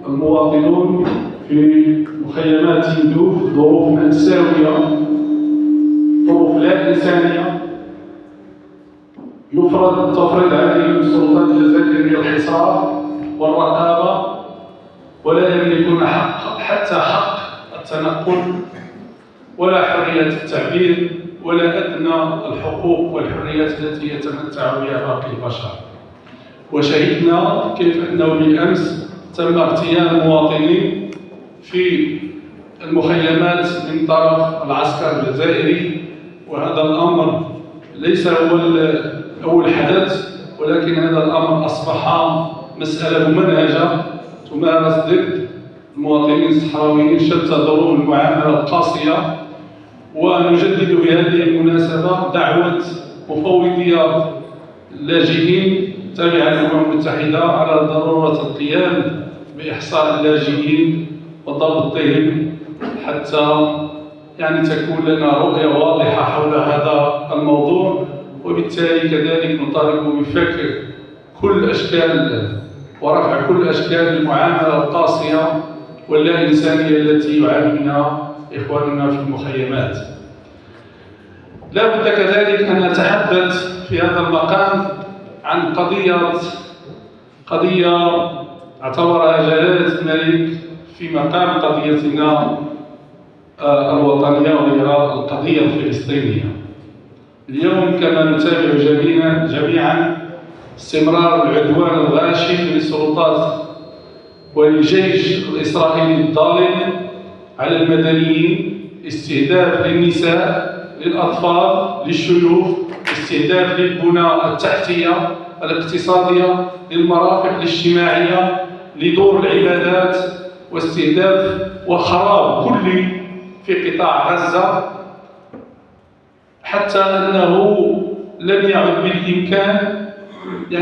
المواطنون في مخيمات تندوف ظروف مأساوية، ظروف لا إنسانية. تفرض عليهم السلطات الجزائرية الحصار والرقابة، ولا يملكون حتى حق التنقل ولا حرية التعبير ولا أدنى الحقوق والحريات التي يتمتع بها باقي البشر. وشهدنا كيف أنه بالأمس تم اغتيال مواطنين في المخيمات من طرف العسكر الجزائري، وهذا الأمر ليس هو أول حدث، ولكن هذا الأمر أصبح مسألة ممنهجة تمارس ضد المواطنين الصحراويين شتى ظروف المعاملة القاسية. ونجدد بهذه المناسبة دعوة مفوضية اللاجئين تابعة للأمم المتحدة على ضرورة القيام بإحصاء اللاجئين وضبطهم حتى تكون لنا رؤية واضحة حول هذا الموضوع. وبالتالي كذلك نطالب بفك كل أشكال ورفع كل أشكال المعاملة القاسية واللا إنسانية التي يعاني منها إخواننا في المخيمات. لا بد كذلك أن نتحدث في هذا المقام عن قضية اعتبرها جلالة الملك في مقام قضيتنا الوطنية، وهي القضية الفلسطينية. اليوم كما نتابع جميعا استمرار العدوان الغاشم للسلطات وللجيش الإسرائيلي الظالم على المدنيين، استهداف للنساء، للأطفال، للشيوخ، استهداف للبنى التحتية الاقتصادية، للمرافق الاجتماعية، لدور العبادات، واستهداف وخراب كلي في قطاع غزة، حتى أنه لم يعد بالإمكان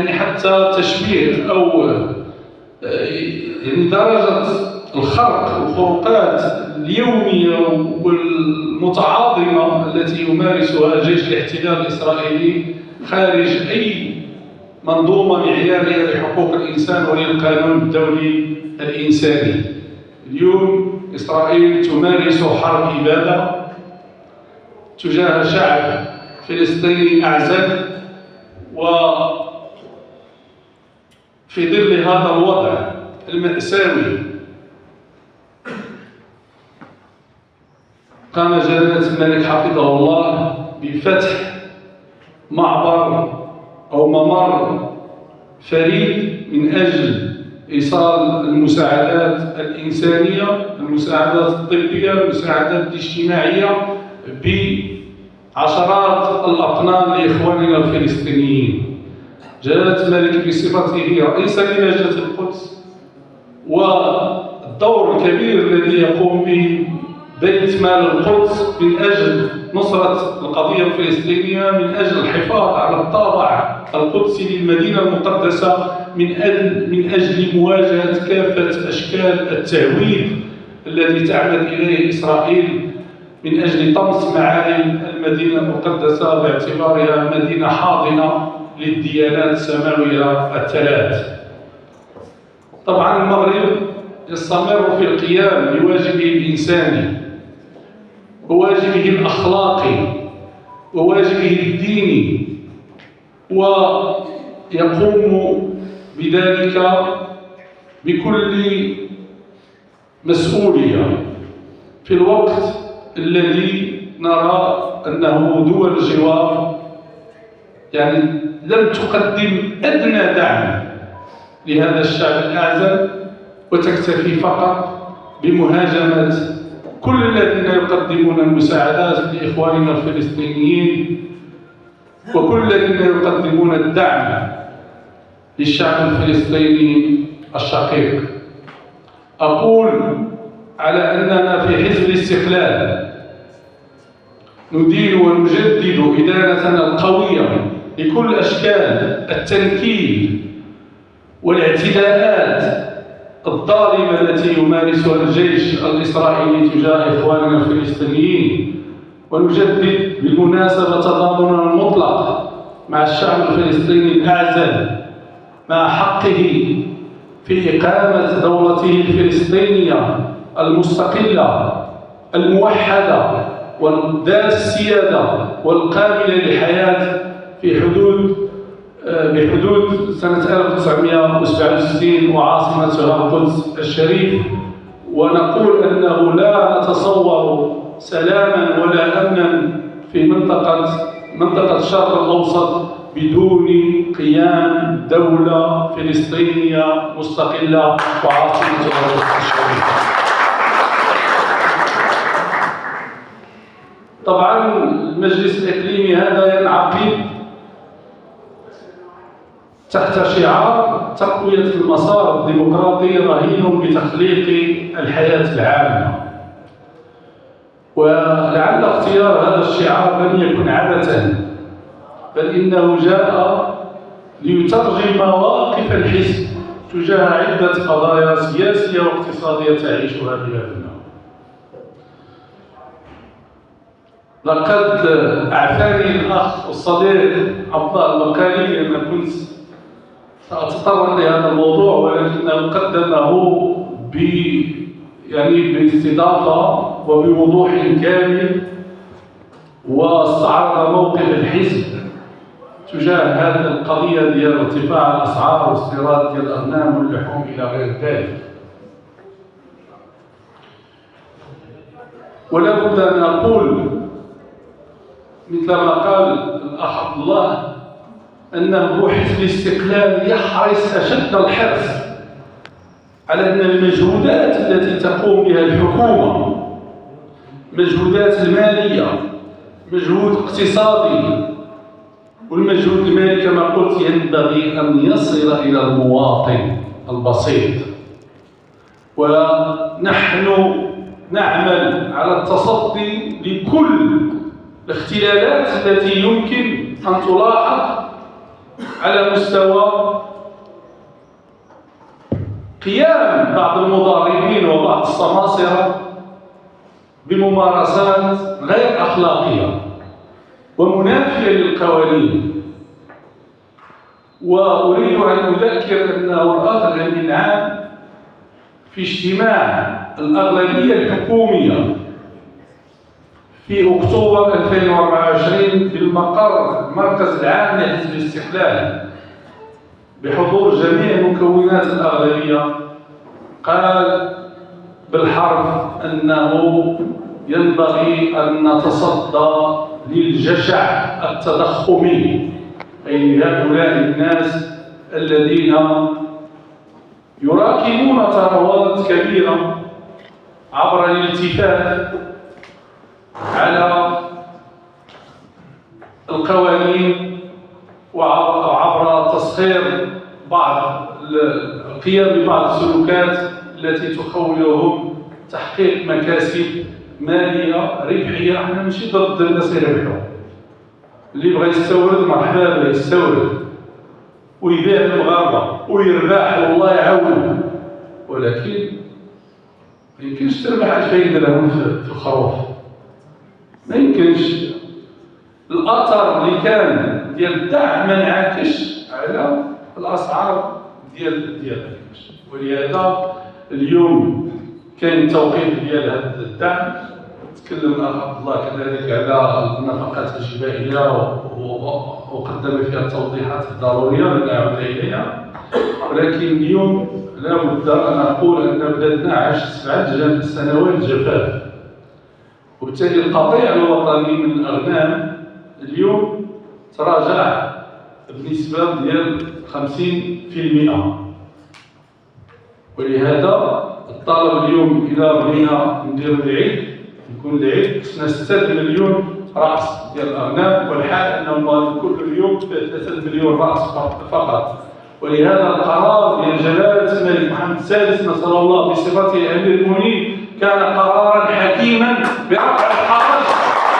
حتى تشبيه أو درجة الخرق والخروقات اليومية والمتعاظمة التي يمارسها جيش الاحتلال الإسرائيلي خارج أي منظومة معيارية لحقوق الإنسان وللقانون الدولي الإنساني. اليوم إسرائيل تمارس حرب إبادة تجاه شعب فلسطيني أعزل، وفي ظل هذا الوضع المأساوي قام جلالة الملك حفظه الله بفتح معبر أو ممر فريد من أجل إيصال المساعدات الإنسانية، المساعدات الطبية، المساعدات الاجتماعية بعشرات الأطنان لإخواننا الفلسطينيين. جلالة الملك بصفته رئيسا للجنة القدس والدور الكبير الذي يقوم به بيت مال القدس من أجل نصرة القضية الفلسطينية، من أجل الحفاظ على الطابع القدسي للمدينة المقدسة، من أجل مواجهة كافة أشكال التهويد الذي تعمد إليه إسرائيل من أجل طمس معالم المدينة المقدسة باعتبارها مدينة حاضنة للديانات السماوية الثلاث. طبعا المغرب يستمر في القيام بواجبه الإنساني وواجبه الأخلاقي وواجبه الديني، ويقوم بذلك بكل مسؤولية في الوقت الذي نرى أنه دول الجوار يعني لم تقدم أدنى دعم لهذا الشعب الأعزل، وتكتفي فقط بمهاجمة كل الذين يقدمون المساعدات لإخواننا الفلسطينيين وكل الذين يقدمون الدعم للشعب الفلسطيني الشقيق. أقول على أننا في حزب الاستقلال ندين ونجدد إدانتنا القوية لكل أشكال التنكيل والاعتداءات الظالمة التي يمارسها الجيش الإسرائيلي تجاه إخواننا الفلسطينيين، ونجدد بالمناسبة تضامننا المطلق مع الشعب الفلسطيني الأعزل مع حقه في إقامة دولته الفلسطينية المستقلة الموحدة وذات السيادة والقابلة للحياة بحدود سنة 1967 وعاصمتها القدس الشريف. ونقول أنه لا نتصور سلاما ولا أمنا في منطقة الشرق الأوسط بدون قيام دولة فلسطينية مستقلة وعاصمتها القدس الشريف. طبعا المجلس الإقليمي هذا ينعقد تحت شعار تقوية المسار الديمقراطي رهين بتخليق الحياة العامة، ولعل اختيار هذا الشعار لم يكن عبثا، بل إنه جاء ليترجم مواقف الحزب تجاه عدة قضايا سياسية واقتصادية تعيشها بلادنا. لقد أعفاني الأخ والصديق عبد الله المقالي لأن كنت سأتطرق لهذا الموضوع، ولكنه قدمه باستضافة وبوضوح كامل، واستعرض موقف الحزب تجاه هذه القضية ديال ارتفاع الأسعار واستيراد ديال الأغنام واللحوم إلى غير ذلك. ولا بد أن أقول مثل ما قال الأخ عبد الله أنه حزب الاستقلال يحرص أشد الحرص على أن المجهودات التي تقوم بها الحكومة، مجهودات المالية، مجهود اقتصادي، والمجهود المالي كما قلت ينبغي أن يصل إلى المواطن البسيط. ونحن نعمل على التصدي لكل الاختلالات التي يمكن أن تلاحظ على مستوى قيام بعض المضاربين وبعض السماسرة بممارسات غير أخلاقية ومنافية للقوانين. وأريد أن أذكر أنه الآخر من عام في اجتماع الأغلبية الحكومية في أكتوبر 2024 بالمقر المركز العام لحزب الاستقلال بحضور جميع مكونات الأغلبية، قال بالحرف أنه ينبغي أن نتصدى للجشع التضخمي أي هؤلاء الناس الذين يراكمون ثروات كبيرة عبر الالتفاف على القوانين وعبر تسخير بعض القيام ببعض السلوكات التي تخولهم تحقيق مكاسب مالية ربحية. احنا ماشي ضد الناس يربحوا، اللي يبغى يستورد مرحبا به يستورد ويبيع للمغاربة ويربح والله يعاونه، ولكن ما يمكنش تربح الفايدة لهم في الخروف، ما يمكنش. الأثر اللي كان ديال الدعم ما انعكسش على الأسعار ديال الكبش، ولهذا اليوم كاين توقيف ديال هذا الدعم. تكلم الأخ عبد الله كذلك على النفقات الجبائية وقدم فيها التوضيحات الضرورية لن أعود إليها، ولكن اليوم لا بد أن أقول أن بلادنا عاشت 7 سنوات جفاف، وبالتالي القطيع الوطني من الأغنام اليوم تراجع بنسبة ديال 50%. ولهذا الطلب اليوم إذا بغينا نديرو العيد يكون العيد خصنا 6 مليون رأس ديال الأغنام، والحال أنهم كل اليوم 3 مليون رأس فقط. ولهذا القرار ديال جلالة الملك محمد السادس نصر الله بصفته أمير المؤمنين كان قرارا حكيما برفع الحرج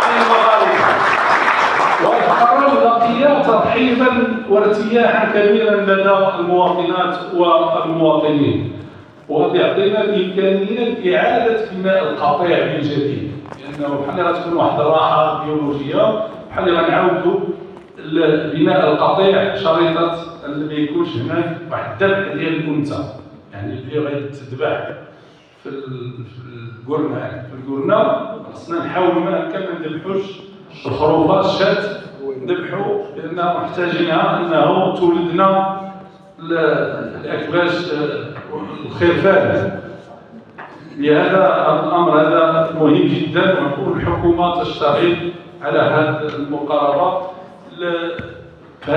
عن المغاربة، والقرار لقي ترحيبا وارتياحا كبيرا لدى المواطنات والمواطنين، ويعطينا الإمكانية إعادة بناء القطيع من جديد، لأنه بحال غتكون واحد الراحة بيولوجية، بحال غنعاودوا بناء القطيع شريطة اللي ما يكونش هناك واحد الذبح ديال الأنثى، يعني اللي غيتذبح في القرنة خصنا نحاولوا ما أمكن ما نذبحوش الخروفات الشات، نذبحوا لأننا محتاجينها أنه تولدنا الأكباش الخرفان. لهذا الأمر هذا مهم جدا، ونقول الحكومة تشتغل على هذه المقاربة. في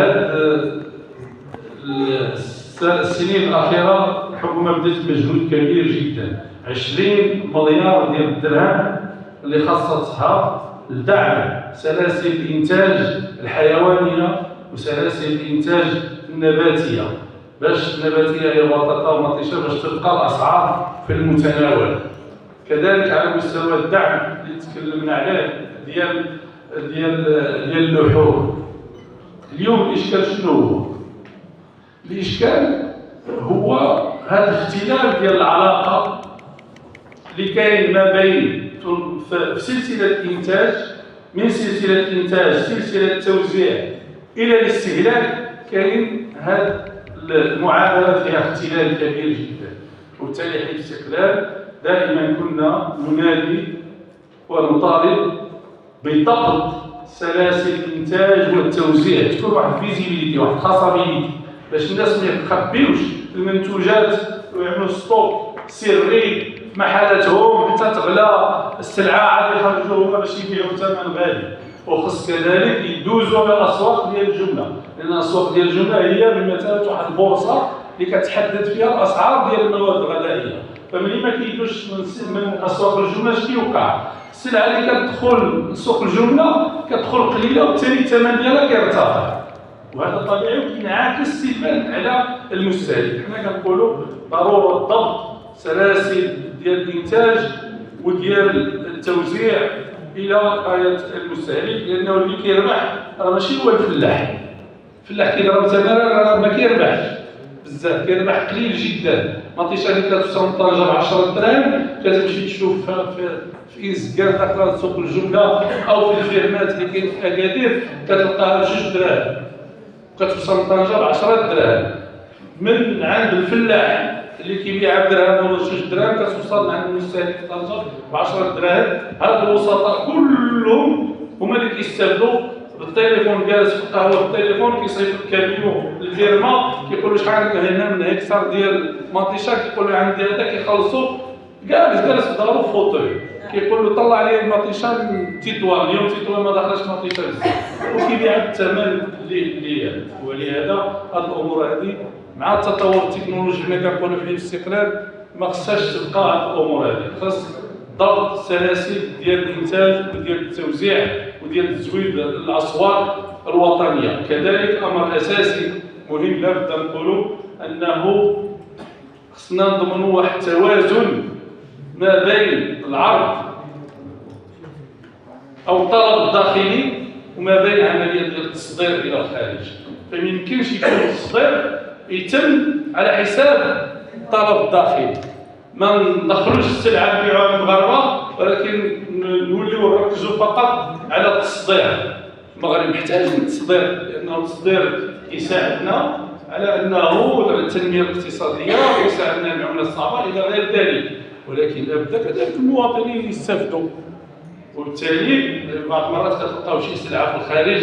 هذه السنين الأخيرة الحكومة بدأت بمجهود كبير جدا، 20 مليار ديال الدرهم اللي خصصها لدعم سلاسل الإنتاج الحيوانية وسلاسل الإنتاج النباتية، باش النباتية هي البطاطا والمطيشة باش تبقى الأسعار في المتناول. كذلك على مستوى الدعم اللي تكلمنا عليه ديال اللحوم. اليوم الإشكال شنو هو؟ الإشكال هو هذا الاختلاف ديال العلاقة اللي كاين ما بين في سلسلة الإنتاج، من سلسلة الإنتاج سلسلة التوزيع إلى الاستهلاك، كاين هذه المعادلة فيها اختلال كبير جدا. وبالتالي حيث الاستقلال دائما كنا ننادي ونطالب بضبط سلاسل الإنتاج والتوزيع، تكون واحد فيزيبيليتي، واحد خاصابيليتي، باش الناس ما يخبيوش المنتوجات ويعملوا ستوك سري في محلاتهم حتى تغلى السلعة عاد يخرجوا هما باش يبيعوا ثمن غالي. وخص كذلك يدوزوا على الأسواق ديال الجملة، لأن الأسواق ديال الجملة هي بمثابة واحد البورصة اللي كتحدد فيها الأسعار ديال المواد الغذائية. فملي ما كيدوش من أسواق الجملة اش كيوقع؟ السلعة اللي كتدخل سوق الجملة كتدخل قليلة وبالتالي الثمن ديالها كيرتفع، وهذا طبيعي وكينعكس سلبا على المستهلك. حنا كنقولوا ضرورة ضبط سلاسل ديال الإنتاج وديال التوزيع إلى غاية المستهلك، لأنه اللي كيربح راه ماشي هو الفلاح. الفلاح كيضرب ثمن راه ما كيربحش بزاف، كيربح قليل جدا. مطيشه اللي كتوصل من طنجة ب 10 دراهم كتمشي تشوفها في إزكال داخل سوق الجملة أو في الفيرمات اللي كاين في أكادير كتلقاها ب2 دراهم، كتوصل من طنجة ب 10 دراهم. من عند الفلاح اللي كيبيع بدرهم ولا 2 دراهم كتوصل عند المستهلك في طنجة ب 10 دراهم. هاد الوسطاء كلهم هما اللي كيستافدوا بالتليفون، جالس في القهوه بالتليفون كيصيفط كاميو للفيرما كيقول له شحال هنا من هكتار ديال مطيشه، كيقول له عندي هذا، كيخلصوا جالس في دارو في فوتوي كيقول له طلع لي المطيشه تيتوال اليوم تيتوال ما دخلش مطيشه وكيبيع الثمن اللي ولهذا هذه الامور هذه مع التطور التكنولوجي اللي كنقولوا فيه الاستقلال ما خصهاش تبقى هذه الامور هذه خاص ضبط السلاسل ديال الانتاج وديال التوزيع وديال تزويد الاسواق الوطنيه. كذلك امر اساسي مهم لابد نقولوا انه خصنا نضمنوا واحد التوازن ما بين العرض او الطلب الداخلي وما بين عمليه ديال التصدير الى الخارج. فما يمكنش يكون التصدير يتم على حساب الطلب الداخلي. ما ندخلوش السلعه نبيعوها للمغاربه ولكن نوليو نركزوا فقط على التصدير. المغرب محتاج للتصدير لانه التصدير يساعدنا على انه التنميه الاقتصاديه ويساعدنا العمله الصعبه الى غير ذلك، ولكن لابد كذلك المواطنين يستافدوا. وبالتالي بعض المرات كتلقاو شي سلعه في الخارج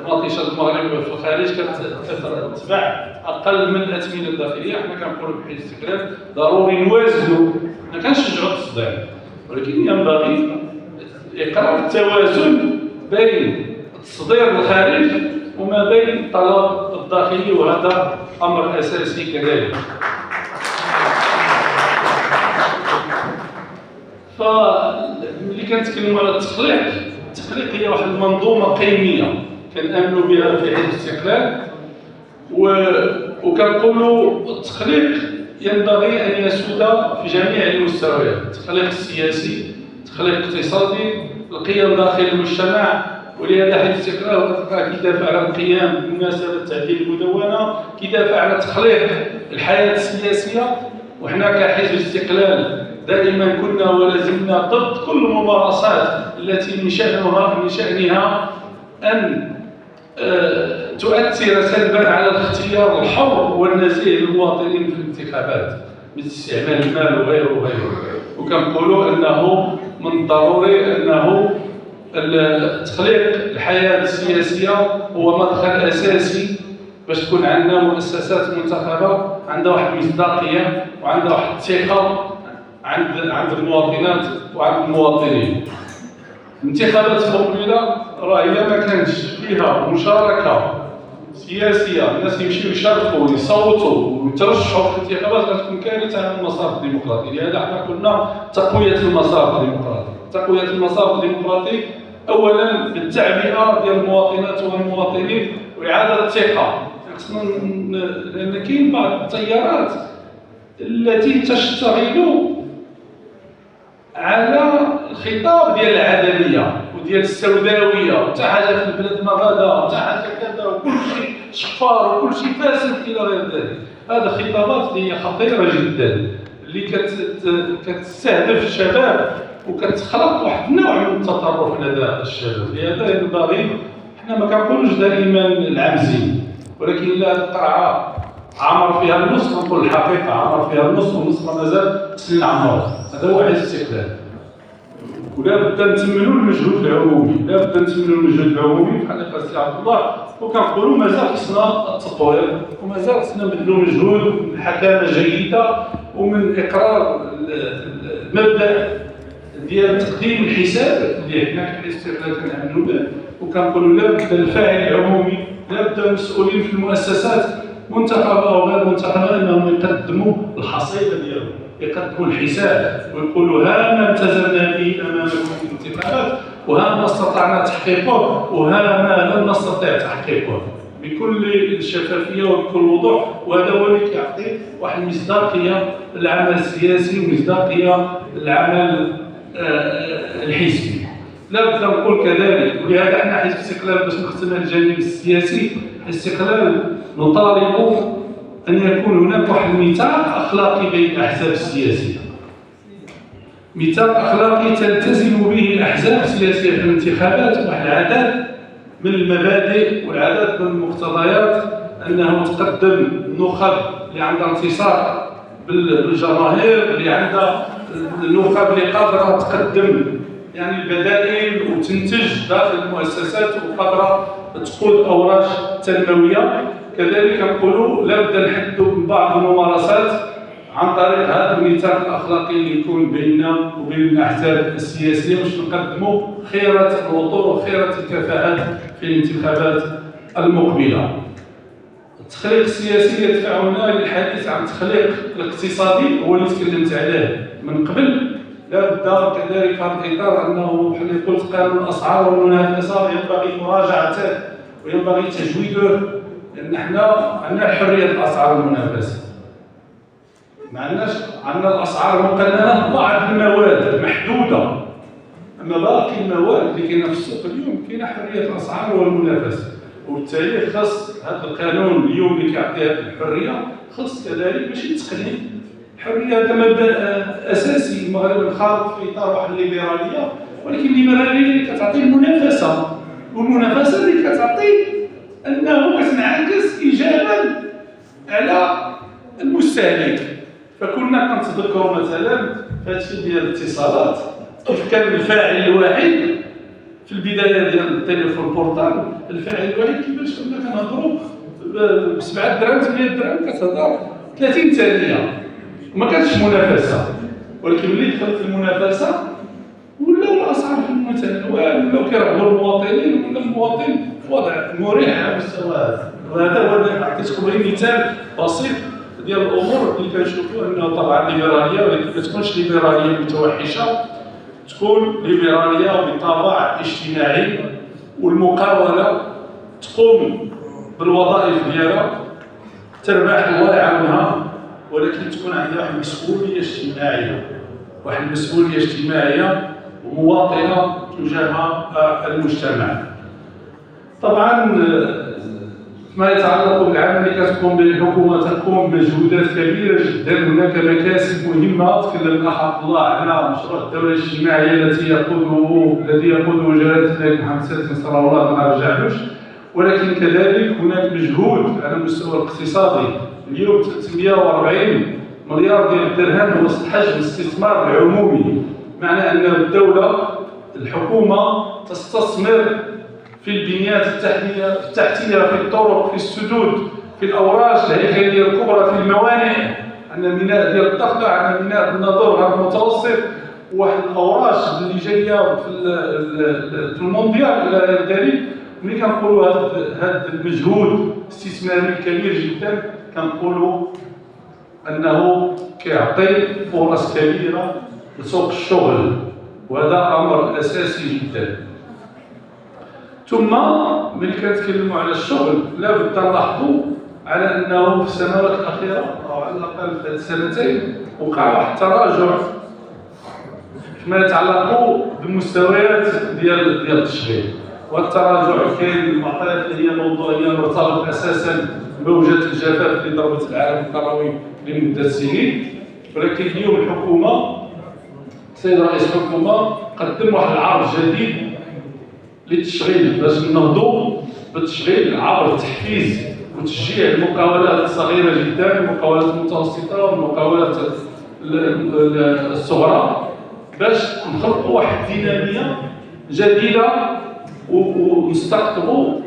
مطيشه المغرب في الخارج كتتباع اقل من الاثمنه الداخليه. حنا كنقولوا بحال الاستقلال ضروري نوازنوا، ما كنشجعوا التصدير ولكن ينبغي اقرار التوازن بين التصدير للخارج وما بين الطلب الداخلي، وهذا امر اساسي كذلك. فاللي كنتكلموا على التخليق هي واحد المنظومه قيميه كنامنوا بها في حزب الاستقلال، وكنقولوا التخليق ينبغي ان يسود في جميع المستويات: التخليق السياسي، التخليق الاقتصادي، القيم داخل المجتمع. ولهذا حزب الاستقلال كيدافع على القيام بمناسبه تعديل المدونه، كيدافع على تخليق الحياه السياسيه. وحنا كحزب الاستقلال دائما كنا ولا زلنا ضد كل الممارسات التي من شأنها أن تؤثر سلبا على الاختيار الحر والنزيه للمواطنين في الانتخابات مثل استعمال المال وغيره. وكنقولوا انه من الضروري انه تخليق الحياه السياسيه هو مدخل اساسي باش تكون عندنا مؤسسات منتخبه عندها واحد المصداقيه وعندها واحد الثقه عند المواطنات وعند المواطنين. الانتخابات المقبله راه الا ما كانش فيها مشاركه سياسيه، الناس يمشيو يشاركوا ويصوتوا ويترشحوا في الانتخابات، غتكون كارثه على المسار الديمقراطي. لهذا حنا قلنا تقويه المسار الديمقراطي. تقويه المسار الديمقراطي اولا بالتعبئه ديال المواطنات والمواطنين واعاده الثقه، لان كاين بعض التيارات التي تشتغل على الخطاب ديال العدميه وديال السوداويه، وتا حاجه في البلاد ما غادا، وتا حاجه كذا، وكل شيء شفار وكل شيء فاسد الى غير ذلك. هذه خطابات اللي هي خطيره جدا اللي كتستهدف الشباب وكتخلق واحد النوع من التطرف لدى الشباب. لهذا ينبغي، حنا ما كنقولوش دائما العمزي، ولكن لا القرعه عمر فيها النص، كنقول الحقيقه عمر فيها النص والنص ما مازال سنين عمر. هذا هو حزب الاستقلال. ولا بد نتمنوا المجهود العمومي، لا بد نتمنوا المجهود العمومي بحال اللي قال السي عبد الله. وكنقولوا مازال خصنا التطوير ومازال خصنا نبذلوا مجهود من حكامه جيده ومن اقرار المبدا ديال تقديم الحساب اللي حنا كحزب الاستقلال كنعملوا به. وكنقولوا لا بد الفاعل العمومي، لا بد المسؤولين في المؤسسات منتخبه او غير منتخبه انهم يقدموا الحصيله ديالهم، يقدموا الحساب ويقولوا ها ما التزمنا به امامكم في الانتخابات، وها ما استطعنا تحقيقه، وها ما لم نستطع تحقيقه، بكل شفافيه وبكل وضوح. وهذا هو اللي كيعطي واحد المصداقيه للعمل السياسي ومصداقيه للعمل الحزبي. لا بد نقول كذلك، ولهذا احنا حزب الاستقلال باش نختم الجانب السياسي، الاستقلال نطالب ان يكون هناك واحد الميثاق اخلاقي بين الاحزاب السياسيه. ميثاق اخلاقي تلتزم به الاحزاب السياسيه في الانتخابات، واحد العدد من المبادئ والعدد من المقتضيات، انه تقدم النخب اللي عندها انتصار بالجماهير، اللي عندها النخب اللي قادره تقدم يعني البدائل وتنتج داخل المؤسسات وقادره تقود اوراق تنمويه. كذلك نقولوا لا بد نحدوا من بعض الممارسات عن طريق هذا الميثاق الاخلاقي اللي يكون بيننا وبين الاحزاب السياسيه باش نقدموا خيره الوطن وخيره الكفاءات في الانتخابات المقبله. التخليق السياسي يدفعنا للحديث عن التخليق الاقتصادي هو اللي تكلمت عليه من قبل. لا بد كذلك في هذا الاطار انه بحال قلت قانون الاسعار والمنافسه ينبغي مراجعته وينبغي تجويده، لان حنا عندنا حريه الاسعار والمنافسه. ما عندنا الاسعار مقننه بعض المواد محدوده، اما باقي المواد اللي كاينه في السوق اليوم كاينه حريه الاسعار والمنافسه، وبالتالي خاص هذا القانون اليوم اللي كيعطي هذه الحريه خاص كذلك باش يتقنن. الحريه هذا مبدا اساسي. المغرب انخرط في اطار واحد الليبراليه، ولكن الليبراليه اللي كتعطي المنافسه، والمنافسه اللي كتعطي انه كتنعكس ايجابا على المستهلك. فكنا كنتذكروا مثلا في هادشي ديال الاتصالات كيف كان الفاعل الواحد في البدايه ديال التليفون بورتابل، الفاعل الواحد كيفاش كنا كنهضروا ب 7 دراهم 8 دراهم كتهضر 30 ثانيه وما كانتش منافسه. ولكن ملي دخلت المنافسه ولاو الاسعار في المتنوع، ولاو كيرغبوا المواطنين، ولا المواطن في وضع مريح على مستوى. وهذا هو اللي عطيتكم غير مثال بسيط ديال الامور اللي كنشوفوا انه طبعا ليبراليه، ولكن ما تكونش ليبراليه متوحشه، تكون ليبراليه بطابع اجتماعي، والمقاوله تقوم بالوظائف ديالها تربح الله يعاونها، ولكن تكون عندها واحد المسؤوليه اجتماعيه، واحد المسؤوليه اجتماعيه ومواطنه تجاه المجتمع. طبعا ما يتعلق بالعمل اللي كتقوم به الحكومه، تقوم بمجهودات كبيره جدا. هناك مكاسب مهمه. تكلم الاخ عبد الله على مشروع الدوله الاجتماعيه الذي يقوده جلاله الملك محمد السادس نصر الله، ما رجعلوش. ولكن كذلك هناك مجهود على المستوى الاقتصادي. اليوم 340 مليار ديال الدرهم هو حجم الاستثمار العمومي، معنى ان الدوله الحكومه تستثمر في البنيات التحتيه، في الطرق، في السدود، في الاوراج الهيكليه الكبرى، في الموانئ. عندنا ميناء ديال الدخله، عندنا ميناء الناظور المتوسط، واحد الاوراج اللي جايه في المونديال الى ذلك. ملي كنقولوا هذا المجهود الاستثماري الكبير جدا كنقولوا انه كيعطي فرص كبيره لسوق الشغل، وهذا امر اساسي جدا. ثم ملي كنتكلموا على الشغل لابد نلاحظوا على انه في السنوات الاخيره او على الاقل في هذه السنتين وقع واحد التراجع فيما يتعلق بالمستويات ديال التشغيل. والتراجع كاين المعطيات اللي هي موضوعيه مرتبط اساسا بموجه الجفاف اللي ضربت العالم الكروي لمده سنين. ولكن اليوم الحكومه، السيد رئيس الحكومه قدم واحد العرض جديد للتشغيل باش نهضوا بالتشغيل عبر تحفيز وتشجيع المقاولات الصغيره جدا، المقاولات المتوسطه والمقاولات الصغرى، باش نخلقوا واحد الديناميه جديده ونستقطبوا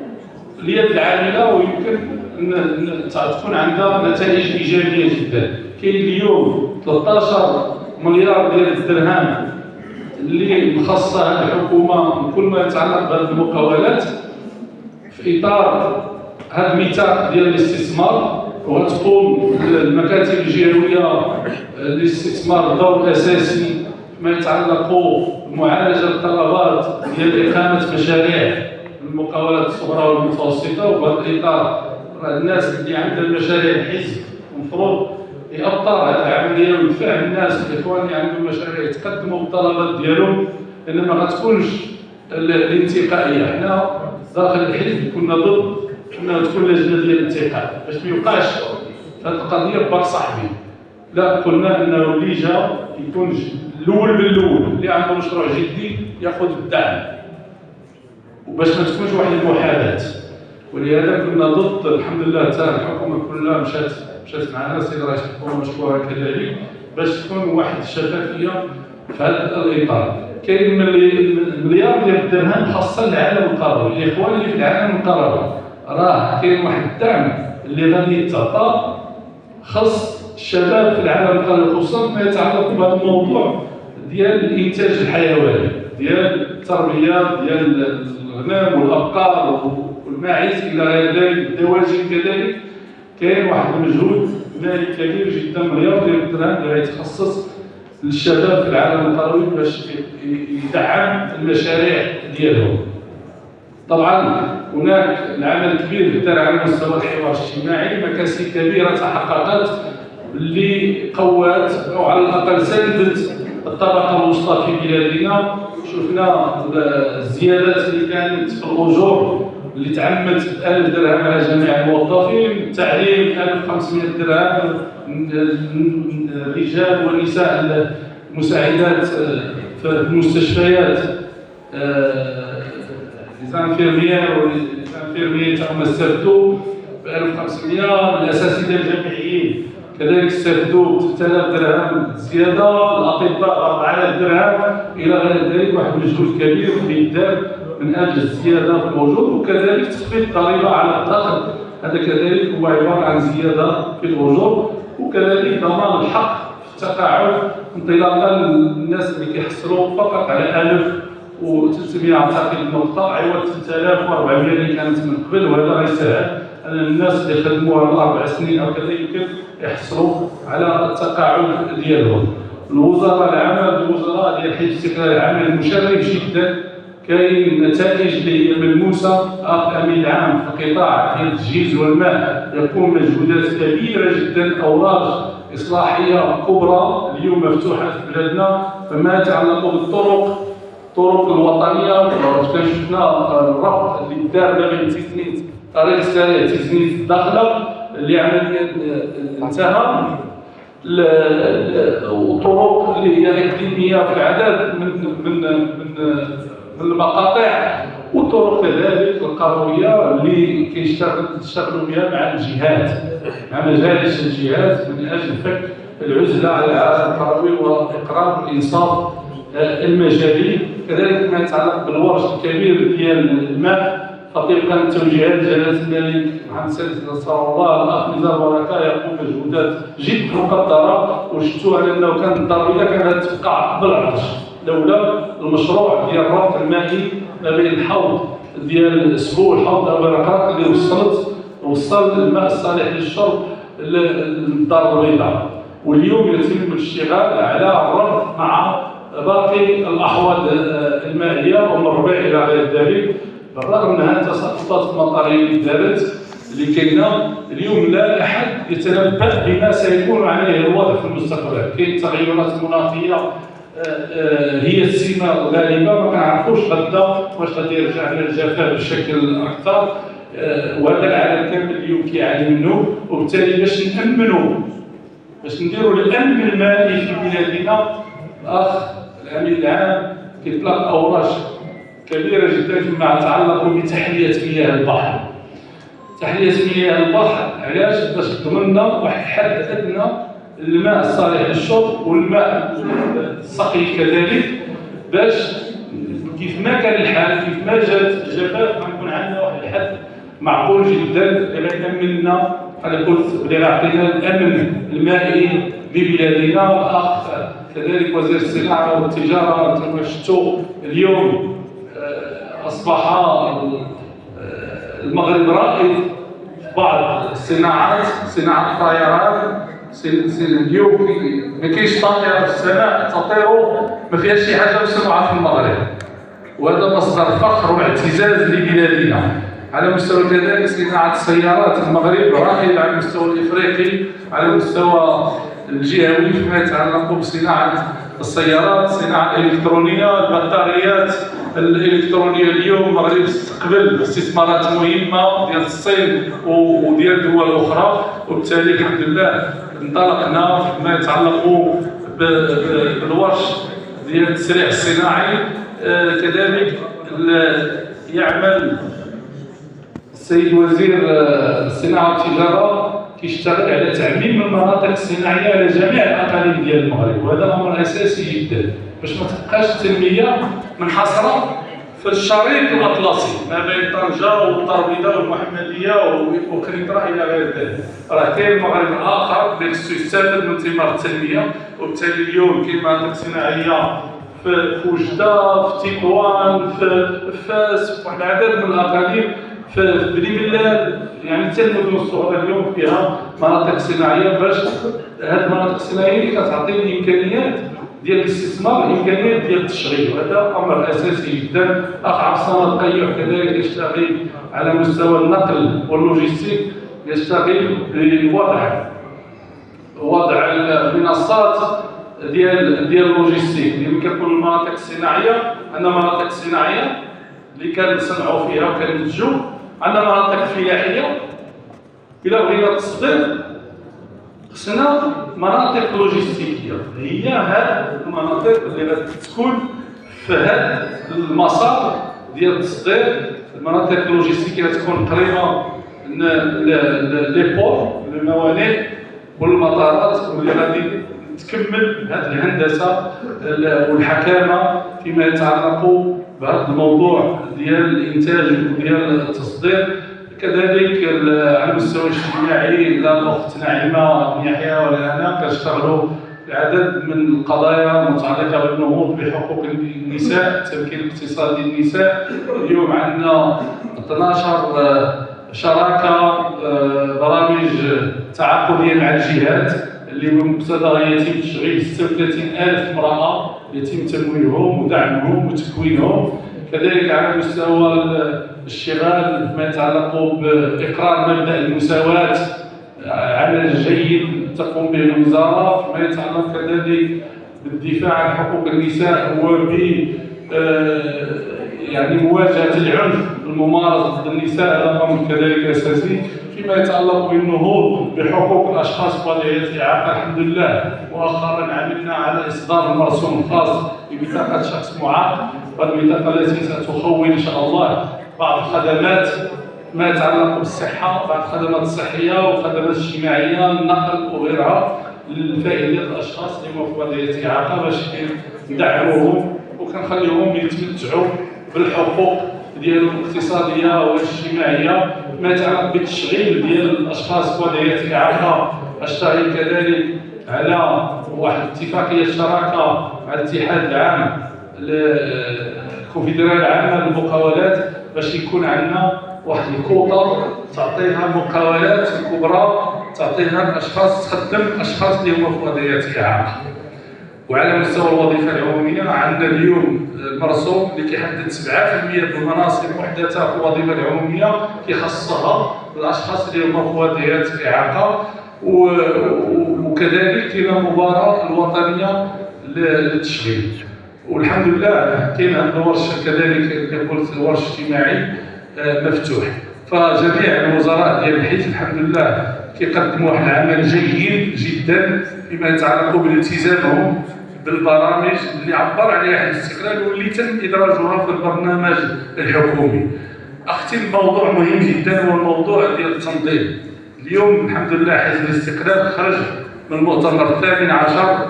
اليد العامله، ويمكن ان تكون عندها نتائج ايجابيه جدا. كاين اليوم 13 مليار ديال الدرهم اللي مخصصه هذه الحكومه كل ما يتعلق بهذه المقاولات في اطار هذا الميثاق ديال الاستثمار. وتقوم المكاتب الجهويه للاستثمار دور اساسي ما يتعلق بمعالجه الطلبات ديال اقامه مشاريع المقاولات الصغرى والمتوسطه. وبهذا الاطار الناس اللي عندها المشاريع الحزب المفروض يأطر هذه العمليه ويدفع الناس الاخوان اللي عندهم مشاريع يتقدموا بالطلبات ديالهم، لان ما غتكونش الانتقائيه. حنا داخل الحزب كنا ضد انها تكون لجنه ديال الانتقاء باش ما يوقعش هذه القضيه بباك صاحبي. لا، قلنا انه اللي جا يكون الاول بالاول، اللي عنده مشروع جدي ياخذ الدعم وباش ما تكونش واحد المحاباه. ولهذا كنا ضد. الحمد لله حتى الحكومه كلها مشات معنا، السيد رئيس الحكومه مشكورا كذلك، باش تكون واحد الشفافيه في هذا الاطار. كاين مليار ديال الدرهم خاصه للعالم القروي. الاخوان اللي في العالم القروي راه كاين واحد الدعم اللي غادي يتعطى خاص الشباب في العالم القروي، خصوصا ما يتعلق بهذا الموضوع ديال الانتاج الحيواني، ديال التربيه ديال الغنم والابقار والماعز الى غير ذلك، الدواجن كذلك. كاين واحد المجهود مالي كبير جدا، مليار ديال الدرهم اللي غيتخصص للشباب في العالم القروي باش يدعم المشاريع ديالهم. طبعا هناك العمل الكبير دار على مستوى الحوار الاجتماعي، مكاسب كبيره تحققت اللي قوات او على الاقل ساندت الطبقه الوسطى في بلادنا. شفنا الزيادات اللي كانت في الاجور اللي تعمت 1000 درهم على جميع الموظفين، التعليم 1500 درهم، الرجال والنساء المساعدات في المستشفيات، الانفيرمير تاعهم استفدوا ب 1500، الاساتذه الجامعيين كذلك استفدوا ب 3000 درهم زياده، الاطباء 4000 درهم الى غير ذلك. واحد المجهود كبير اللي دار من اجل الزياده في الوجود، وكذلك تخفيض الضريبه على الدخل، هذا كذلك هو عباره عن زياده في الوجود، وكذلك ضمان الحق في التقاعد انطلاقا للناس اللي كيحصلوا فقط على 1300 اعتقد نقطه عوض 3400 اللي كانت من قبل. وهذا غيساعد ان الناس اللي خدموا هذه 4 سنين او كذا يمكن يحصلوا على التقاعد ديالهم. الوزراء العمل الوزراء ديال حزب الاستقلال العمل مشرف جدا، كاين نتائج اللي هي ملموسه. الامين العام في القطاع ديال التجهيز والماء يقوم مجهودات كبيره جدا، اوراق اصلاحيه كبرى اليوم مفتوحه في بلادنا. فما يتعلق بالطرق الوطنيه، شفنا الربط اللي دار ما بين تيزنيت طريق السريع تيزنيت الداخله اللي عمليا انتهى، وطرق اللي هي اقليميه في العدد من المقاطع، والطرق كذلك القرويه اللي كيشتغلوا بها مع الجهات، مع مجالس الجهات من اجل فك العزله على العالم القروي واقرار الانصاف المجالي. كذلك ما يتعلق بالورش الكبير ديال الماء، طبقا لتوجيهات جلاله الملك محمد السادس نصر الله، الاخ نزار بركه يقوم بمجهودات جد مقدره، وشفتوا على انه كانت الضربيه كانت تبقى بالعطش لولا المشروع ديال الربط المائي ما بين الحوض ديال السبو والحوض ابو رقراق اللي وصل الماء الصالح للشرب للدار البيضاء. واليوم يتم الاشتغال على الربط مع باقي الاحواض المائيه ومن الربيع الى غير ذلك. بالرغم من هذه التساقطات المطريه اللي دارت اللي كاينه اليوم، لا احد يتنبأ بما سيكون عليه الوضع في المستقبل. كاين تغيرات مناخيه هي السمه الغالبه، ما كنعرفوش غدا واش غادي يرجع لنا الجفاف بشكل اكثر، وهذا العالم كامل اليوم كيعاني منه. وبالتالي باش نامنوا باش نديروا الامن المائي في بلادنا، الاخ الامين العام كيطلق اوراش كبيره جدا فيما يتعلق بتحليه مياه البحر. تحليه مياه البحر علاش؟ باش ضمننا واحد الحد ادنى الماء الصالح للشرب والماء السقي كذلك، باش كيف ما كان الحال كيف ما جات الجفاف غنكون عندنا واحد الحد معقول جدا اللي غيأمن انا قلت اللي غيعطينا الامن المائي ببلادنا. الاخ كذلك وزير الصناعه والتجاره كما شفتوا اليوم اصبح المغرب رائد في بعض الصناعات، صناعه الطيران. اليوم ما كاينش طائره في السماء تطير ما فيهاش شي حاجه مصنوعه في المغرب، وهذا مصدر فخر واعتزاز لبلادنا. على مستوى كذلك صناعه السيارات، المغرب رائد على المستوى الافريقي على المستوى الجهوي فيما يتعلق بصناعه السيارات، الصناعه الالكترونيه، البطاريات الالكترونيه. اليوم المغرب استقبل استثمارات مهمه ديال الصين وديال دول اخرى، وبالتالي الحمد لله انطلقنا فيما يتعلق بالورش ديال التسريع الصناعي. كذلك يعمل السيد وزير الصناعه والتجاره كيشتغل على تعميم المناطق الصناعيه على جميع الاقاليم ديال المغرب، وهذا امر اساسي جدا باش ما تبقاش التنميه منحصره في الشريط الأطلسي ما بين طنجة والتربيدة والمحمدية وكريطرة إلى غير ذلك. راه كاين المغرب الآخر اللي خصو يستافد من ثمار التنمية، وبالتالي اليوم كاين مناطق صناعية في وجدة، في تيكوان، في فاس، في واحد العدد من الأقاليم، في بني ملال، يعني حتى المدن الصغرى اليوم فيها مناطق صناعية. باش هذه المناطق الصناعية اللي كتعطي الإمكانيات ديال الاستثمار، الامكانيات ديال التشغيل، وهذا امر اساسي جدا. اخ عصام القيوع كذلك يشتغل على مستوى النقل واللوجستيك، يشتغل بوضع المنصات ديال اللوجستيك اللي كتكون المناطق الصناعيه. عندنا مناطق صناعيه اللي كنصنعوا فيها وكننتجوا، عندنا مناطق فلاحيه. الى بغينا التصدير خصنا مناطق لوجستيكيه، هي هاد المناطق اللي غتكون في هاد المسار ديال التصدير. المناطق اللوجستيكيه تكون قريبه لي بور، الموانئ والمطارات، واللي غادي تكمل هاد الهندسه والحكامه فيما يتعلق بهذا الموضوع ديال الانتاج وديال التصدير. كذلك على المستوى الاجتماعي لا الاخت نعيمه بن يحيى ولا انا كنشتغلوا بعدد من القضايا المتعلقه بالنهوض بحقوق النساء، التمكين الاقتصادي للنساء. اليوم عندنا 12 شراكه برامج تعاقديه مع الجهات اللي بمقتضاها يتم تشغيل 36,000 امراه يتم تمويلهم ودعمهم وتكوينهم. كذلك على مستوى الاشتغال فيما يتعلق باقرار مبدا المساواه، عمل جيد تقوم به الوزاره. فيما يتعلق كذلك بالدفاع عن حقوق النساء وب يعني مواجهه العنف الممارس ضد النساء، هذا امر كذلك اساسي. فيما يتعلق بالنهوض بحقوق الاشخاص ذوي الاعاقه، الحمد لله مؤخرا عملنا على اصدار مرسوم خاص ببطاقه شخص معاق، والبطاقه التي ستخول ان شاء الله بعض الخدمات ما يتعلق بالصحه، بعض الخدمات الصحيه والخدمات الاجتماعيه، النقل وغيرها للفائدة الاشخاص اللي موفوا ذوي اعاقه، باش ندعموهم وكنخليهم يتمتعوا بالحقوق ديالهم الاقتصاديه والاجتماعيه. ما يتعلق بالتشغيل ديال الاشخاص ذوي اعاقه، اشتغل كذلك على واحد اتفاقيه شراكه مع الاتحاد العام الكونفدراليه العامه للمقاولات، باش يكون عندنا واحد الكوطه تعطيها المقاولات الكبرى، تعطيها الاشخاص، تخدم الاشخاص اللي هما ذوي اعاقه. وعلى مستوى الوظيفه العموميه عندنا اليوم المرسوم اللي كيحدد 7% من المناصب المحدثه في الوظيفه العموميه كيخصصها للاشخاص اللي هما ذوي اعاقه. وكذلك كاينه المبادره الوطنيه للتشغيل، والحمد لله كاين هذه الورشه كذلك كقلت ورش اجتماعي مفتوح. فجميع الوزراء ديال الحزب الحمد لله كيقدموا واحد العمل جيد جدا فيما يتعلق بالتزامهم بالبرامج اللي عبر عليها حزب الاستقلال واللي تم ادراجها في البرنامج الحكومي. اختم بموضوع مهم جدا هو الموضوع ديال التنظيم. اليوم الحمد لله حزب الاستقلال خرج من المؤتمر 18،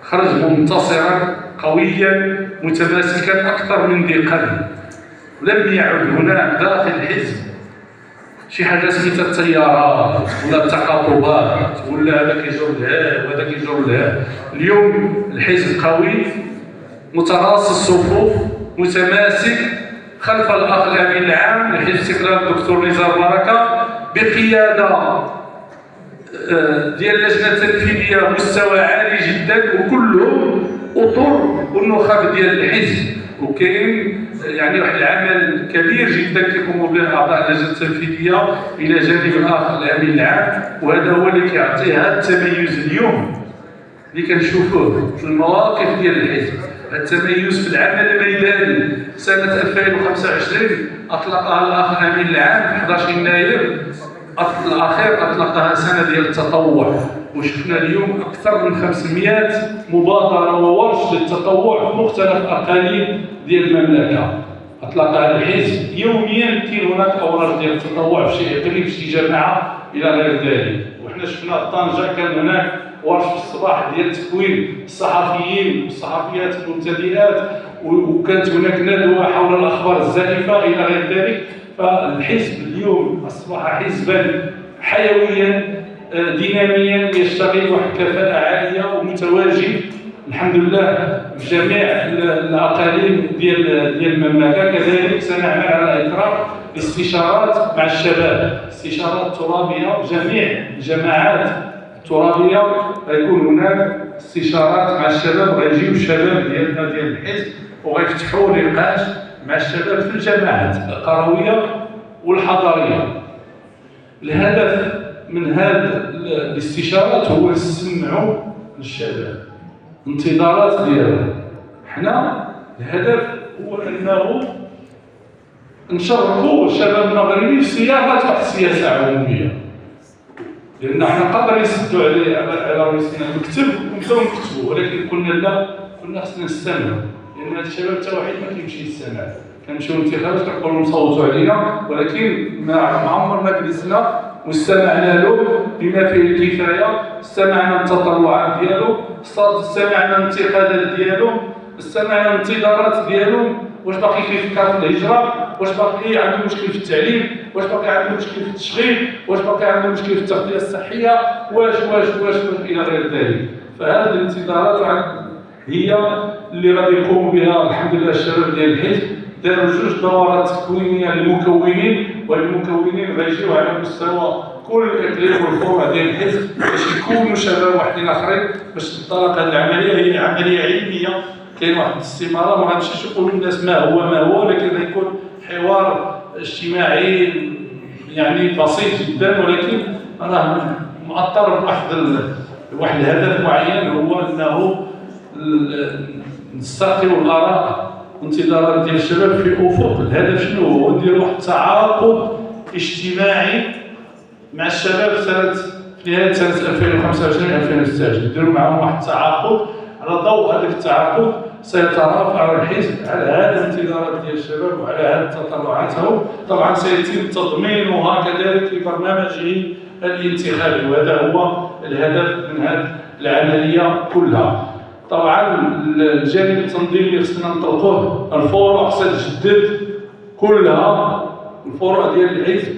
خرج منتصرا قويا متماسكا اكثر من ذي قبل. لم يعد هناك داخل الحزب شي حاجه سميتها التيارات ولا التقاطبات ولا هذا كيجر لها وهذا كيجر لها. اليوم الحزب قوي متراص الصفوف متماسك خلف الاخ الامين العام لحزب الاستقلال الدكتور نزار بركه بقياده ديال اللجنه التنفيذيه مستوى عالي جدا، وكلهم اطر والنخب ديال الحزب. وكاين يعني واحد العمل كبير جدا كيقوموا به اعضاء اللجنه التنفيذيه الى جانب الاخر الامين العام، وهذا هو اللي كيعطي هذا التميز اليوم اللي كنشوفوه في المواقف ديال الحزب. التميز في العمل الميداني سنه 2025 اطلقها الاخ الامين العام 11 يناير الاخير، اطلقها سنه ديال التطوع، وشفنا اليوم اكثر من 500 مبادره وورش للتطوع في مختلف اقاليم ديال المملكه اطلقها الحزب. يوميا كاين هناك اوراق ديال التطوع في شي اقليم في شي جماعه الى غير ذلك. وحنا شفنا طنجه كان هناك ورش في الصباح ديال تكوين الصحفيين والصحفيات المبتدئات، وكانت هناك ندوة حول الأخبار الزائفة إلى غير ذلك. فالحزب اليوم أصبح حزبا حيويا ديناميا يشتغل واحد كفاءة عالية ومتواجد الحمد لله في جميع الأقاليم ديال المملكة. كذلك سنعمل على إطراق استشارات مع الشباب، استشارات ترابية، جميع الجماعات الترابية غيكون هناك استشارات مع الشباب، غيجيو الشباب ديالنا ديال الحزب وغيفتحوا نقاش مع الشباب في الجماعات القروية والحضارية. الهدف من هذه الاستشارات هو نسمعوا للشباب انتظارات ديالهم. حنا الهدف هو انه نشرفوا الشباب المغربي في صياغه واحد السياسه عموميه، لان حنا قادرين نسدوا على رئيسنا المكتب ونبداو نكتبوا، ولكن قلنا لا، قلنا خصنا نستمعوا، لان هذا الشباب حتى واحد ما كيمشي يستمع. كنمشيو للانتخابات كنقولوا نصوتوا علينا، ولكن ما عمرنا جلسنا واستمعنا له بما فيه الكفايه، استمعنا التطلعات ديالو، استمعنا الانتقادات ديالو، استمعنا الانتظارات ديالهم، واش باقي كيفكر في الهجره، واش باقي عنده مشكل في التعليم، واش باقي عنده مشكل في التشغيل، واش باقي عنده مشكل في التغطيه الصحيه، واش الى غير ذلك. فهذه الانتظارات هي اللي غادي يقوم بها الحمد لله الشباب ديال الحزب. داروا 2 دورات تكوينيه للمكونين، والمكونين غيجيو على مستوى كل الاقليم والفروع ديال الحزب باش يكونوا شباب واحدين اخرين باش تنطلق هذه العمليه. هي عمليه علميه، كاين واحد الاستماره، ما غنمشيش نقول للناس ما هو، ولكن غيكون حوار اجتماعي يعني بسيط جدا، ولكن راه مؤطر بواحد الهدف معين، هو انه نستقيوا الاراء وانتظارات ديال الشباب في افق. الهدف شنو هو؟ نديروا واحد التعاقد اجتماعي مع الشباب في نهايه سنه 2025 2026. نديروا معهم واحد التعاقد، على ضوء هذاك التعاقد سيترافع الحزب على هذه الانتظارات ديال الشباب وعلى هذه تطلعاتهم. طبعا سيتم تضمينها كذلك في برنامجه الانتخابي، وهذا هو الهدف من هذه العمليه كلها. طبعا الجانب التنظيمي خصنا نطلقوه، الفروع ستجدد كلها، الفروع ديال الحزب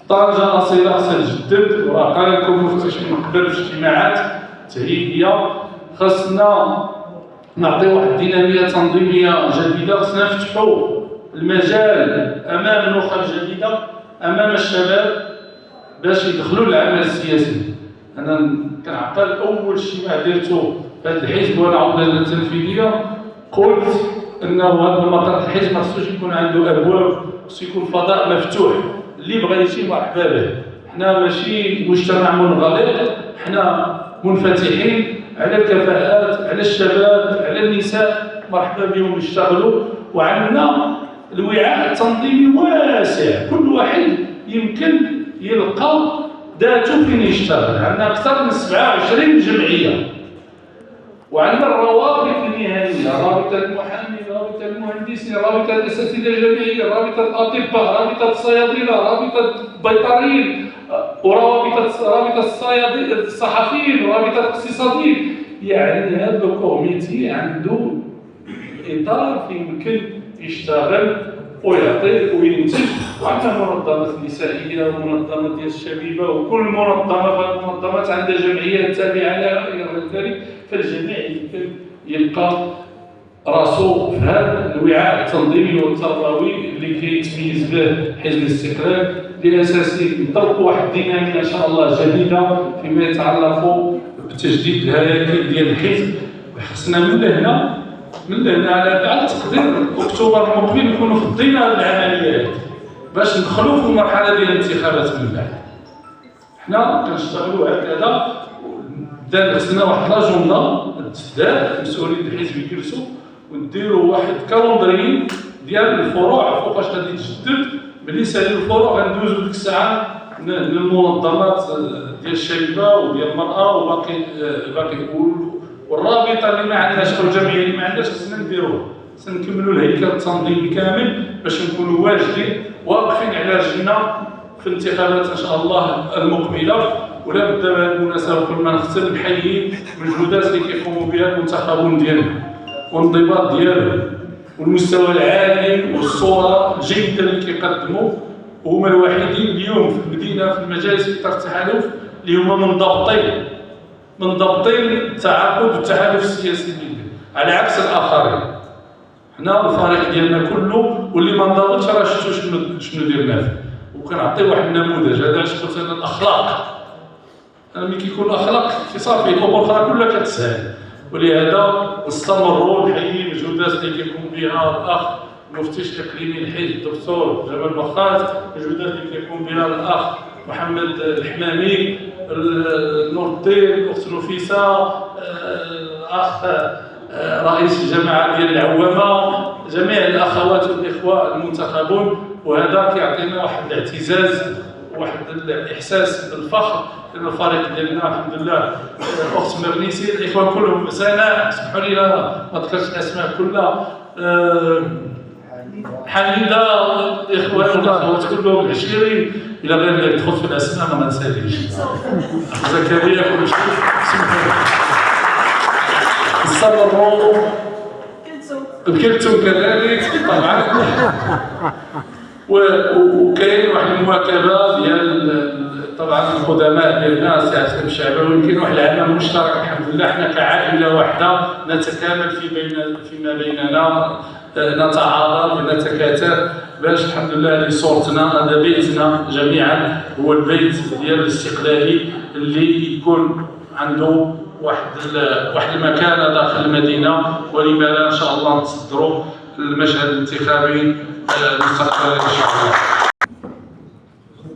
طارجه اصيله ستجدد، وراه قال لكم مفتش من قبل في اجتماعات تهيئيه. خصنا نعطيو واحد الديناميه تنظيميه جديده، خصنا نفتحوا المجال امام النخب الجديده، امام الشباب باش يدخلوا للعمل السياسي. انا كنعقل اول اجتماع درتو في هذا الحزب وانا عضو اللجنه التنفيذيه، قلت انه هذا المقر الحزب ما خصوش يكون عنده ابواب، خصو يكون فضاء مفتوح، اللي بغى يجي مرحبا به. حنا ماشي مجتمع منغلق، حنا منفتحين على الكفاءات، على الشباب، على النساء، مرحبا بهم يشتغلوا. وعندنا الوعاء التنظيمي واسع، كل واحد يمكن يلقى ذاته فين يشتغل. عندنا اكثر من 27 جمعيه، وعندنا الروابط المهنيه، رابطه المحامين، رابطه المهندسين، رابطه الاساتذه الجامعيه، رابطه الاطباء، رابطه الصيادله، رابطه البيطريين، رابطه الصحفيين، ورابطه الاقتصاديين. يعني هذا الكوميتي عنده اطار فيه يمكن يشتغل ويعطي وينتج. وعندنا منظمات نسائيه ومنظمات ديال الشبيبه، وكل المنظمات عندها جمعيات تابعه لها الى غير ذلك. فالجميع يمكن يلقى راسو في هذا الوعاء التنظيمي والتربوي اللي كيتميز به حزب الاستقلال، لاساس نطلقوا واحد الديناميه ان شاء الله جديده فيما يتعلق بتجديد الهياكل ديال الحزب. خصنا من لهنا على بعد تقدير اكتوبر المقبل نكونوا فضينا هذه العمليات باش ندخلوا في المرحله ديال الانتخابات من بعد. حنا كنشتغلوا هكذا، خصنا واحد لاجوندا تدار، مسؤولين الحزب يجلسوا ونديروا واحد كالندري ديال الفروع فوقاش غادي تجدد. ملي سالي الفروع غندوزوا ديك الساعه للمنظمات ديال الشبيبه وديال المراه وباقي والرابطه اللي ما عندناش او الجمعيه اللي ما عندناش خصنا نديروها. خصنا نكملوا الهيكل التنظيمي كامل باش نكونوا واجدين واقفين على رجلنا في الانتخابات ان شاء الله المقبله. ولا بد بهذه المناسبه قبل ما نختم نحيي المجهودات اللي كيقوموا بها المنتخبون ديالنا والانضباط ديالهم والمستوى العالي والصوره الجيده اللي كيقدموا، وهما الوحيدين اليوم في المدينه في المجالس في اطار التحالف اللي هما منضبطين التعاقد والتحالف السياسي ديالنا على عكس الاخرين. حنا الفريق ديالنا كله واللي ما انضبطش راه شفتوا شنو درنا فيه. وكنعطي واحد النموذج، هذا علاش قلت انا الاخلاق، ملي كيكون الاخلاق في صافي الامور الاخرى كلها كتسهل. ولهذا نستمروا نحيي المجهودات اللي كيقوم بها الاخ المفتش الاقليمي الحزب الدكتور جمال مخاز، المجهودات اللي كيقوم بها الاخ محمد الحمامي، نور الدين، الاخت نفيسه، الاخ رئيس الجماعه ديال العوامه، جميع الاخوات والاخوه المنتخبون. وهذا كيعطينا واحد الاعتزاز وواحد الاحساس بالفخر ان الفريق ديالنا الحمد لله. الاخت مرنيسي، الاخوان كلهم، سناء، سمحوا لي ما ذكرتش الاسماء كلها، حميده، الاخوان والاخوات كلهم، العشيري، الى غير ذلك. تدخل في الاسماء ما نساليش، زكريا، كل شيء. نستمروا بكلتم كذلك طبعا. وكاين واحد المواكبه ديال طبعا الخدماء ديالنا سي عاصم الشعبوي، ويمكن واحد العمل مشترك الحمد لله. حنا كعائله واحده نتكامل فيما بيننا، نتعاضد ونتكاتف باش الحمد لله هذه صورتنا، هذا بيتنا جميعا، هو البيت ديال الاستقلالي اللي يكون عنده واحد المكانه داخل المدينه. ولما لا ان شاء الله نتصدروا المشهد الانتخابي المستقبلي ان شاء الله.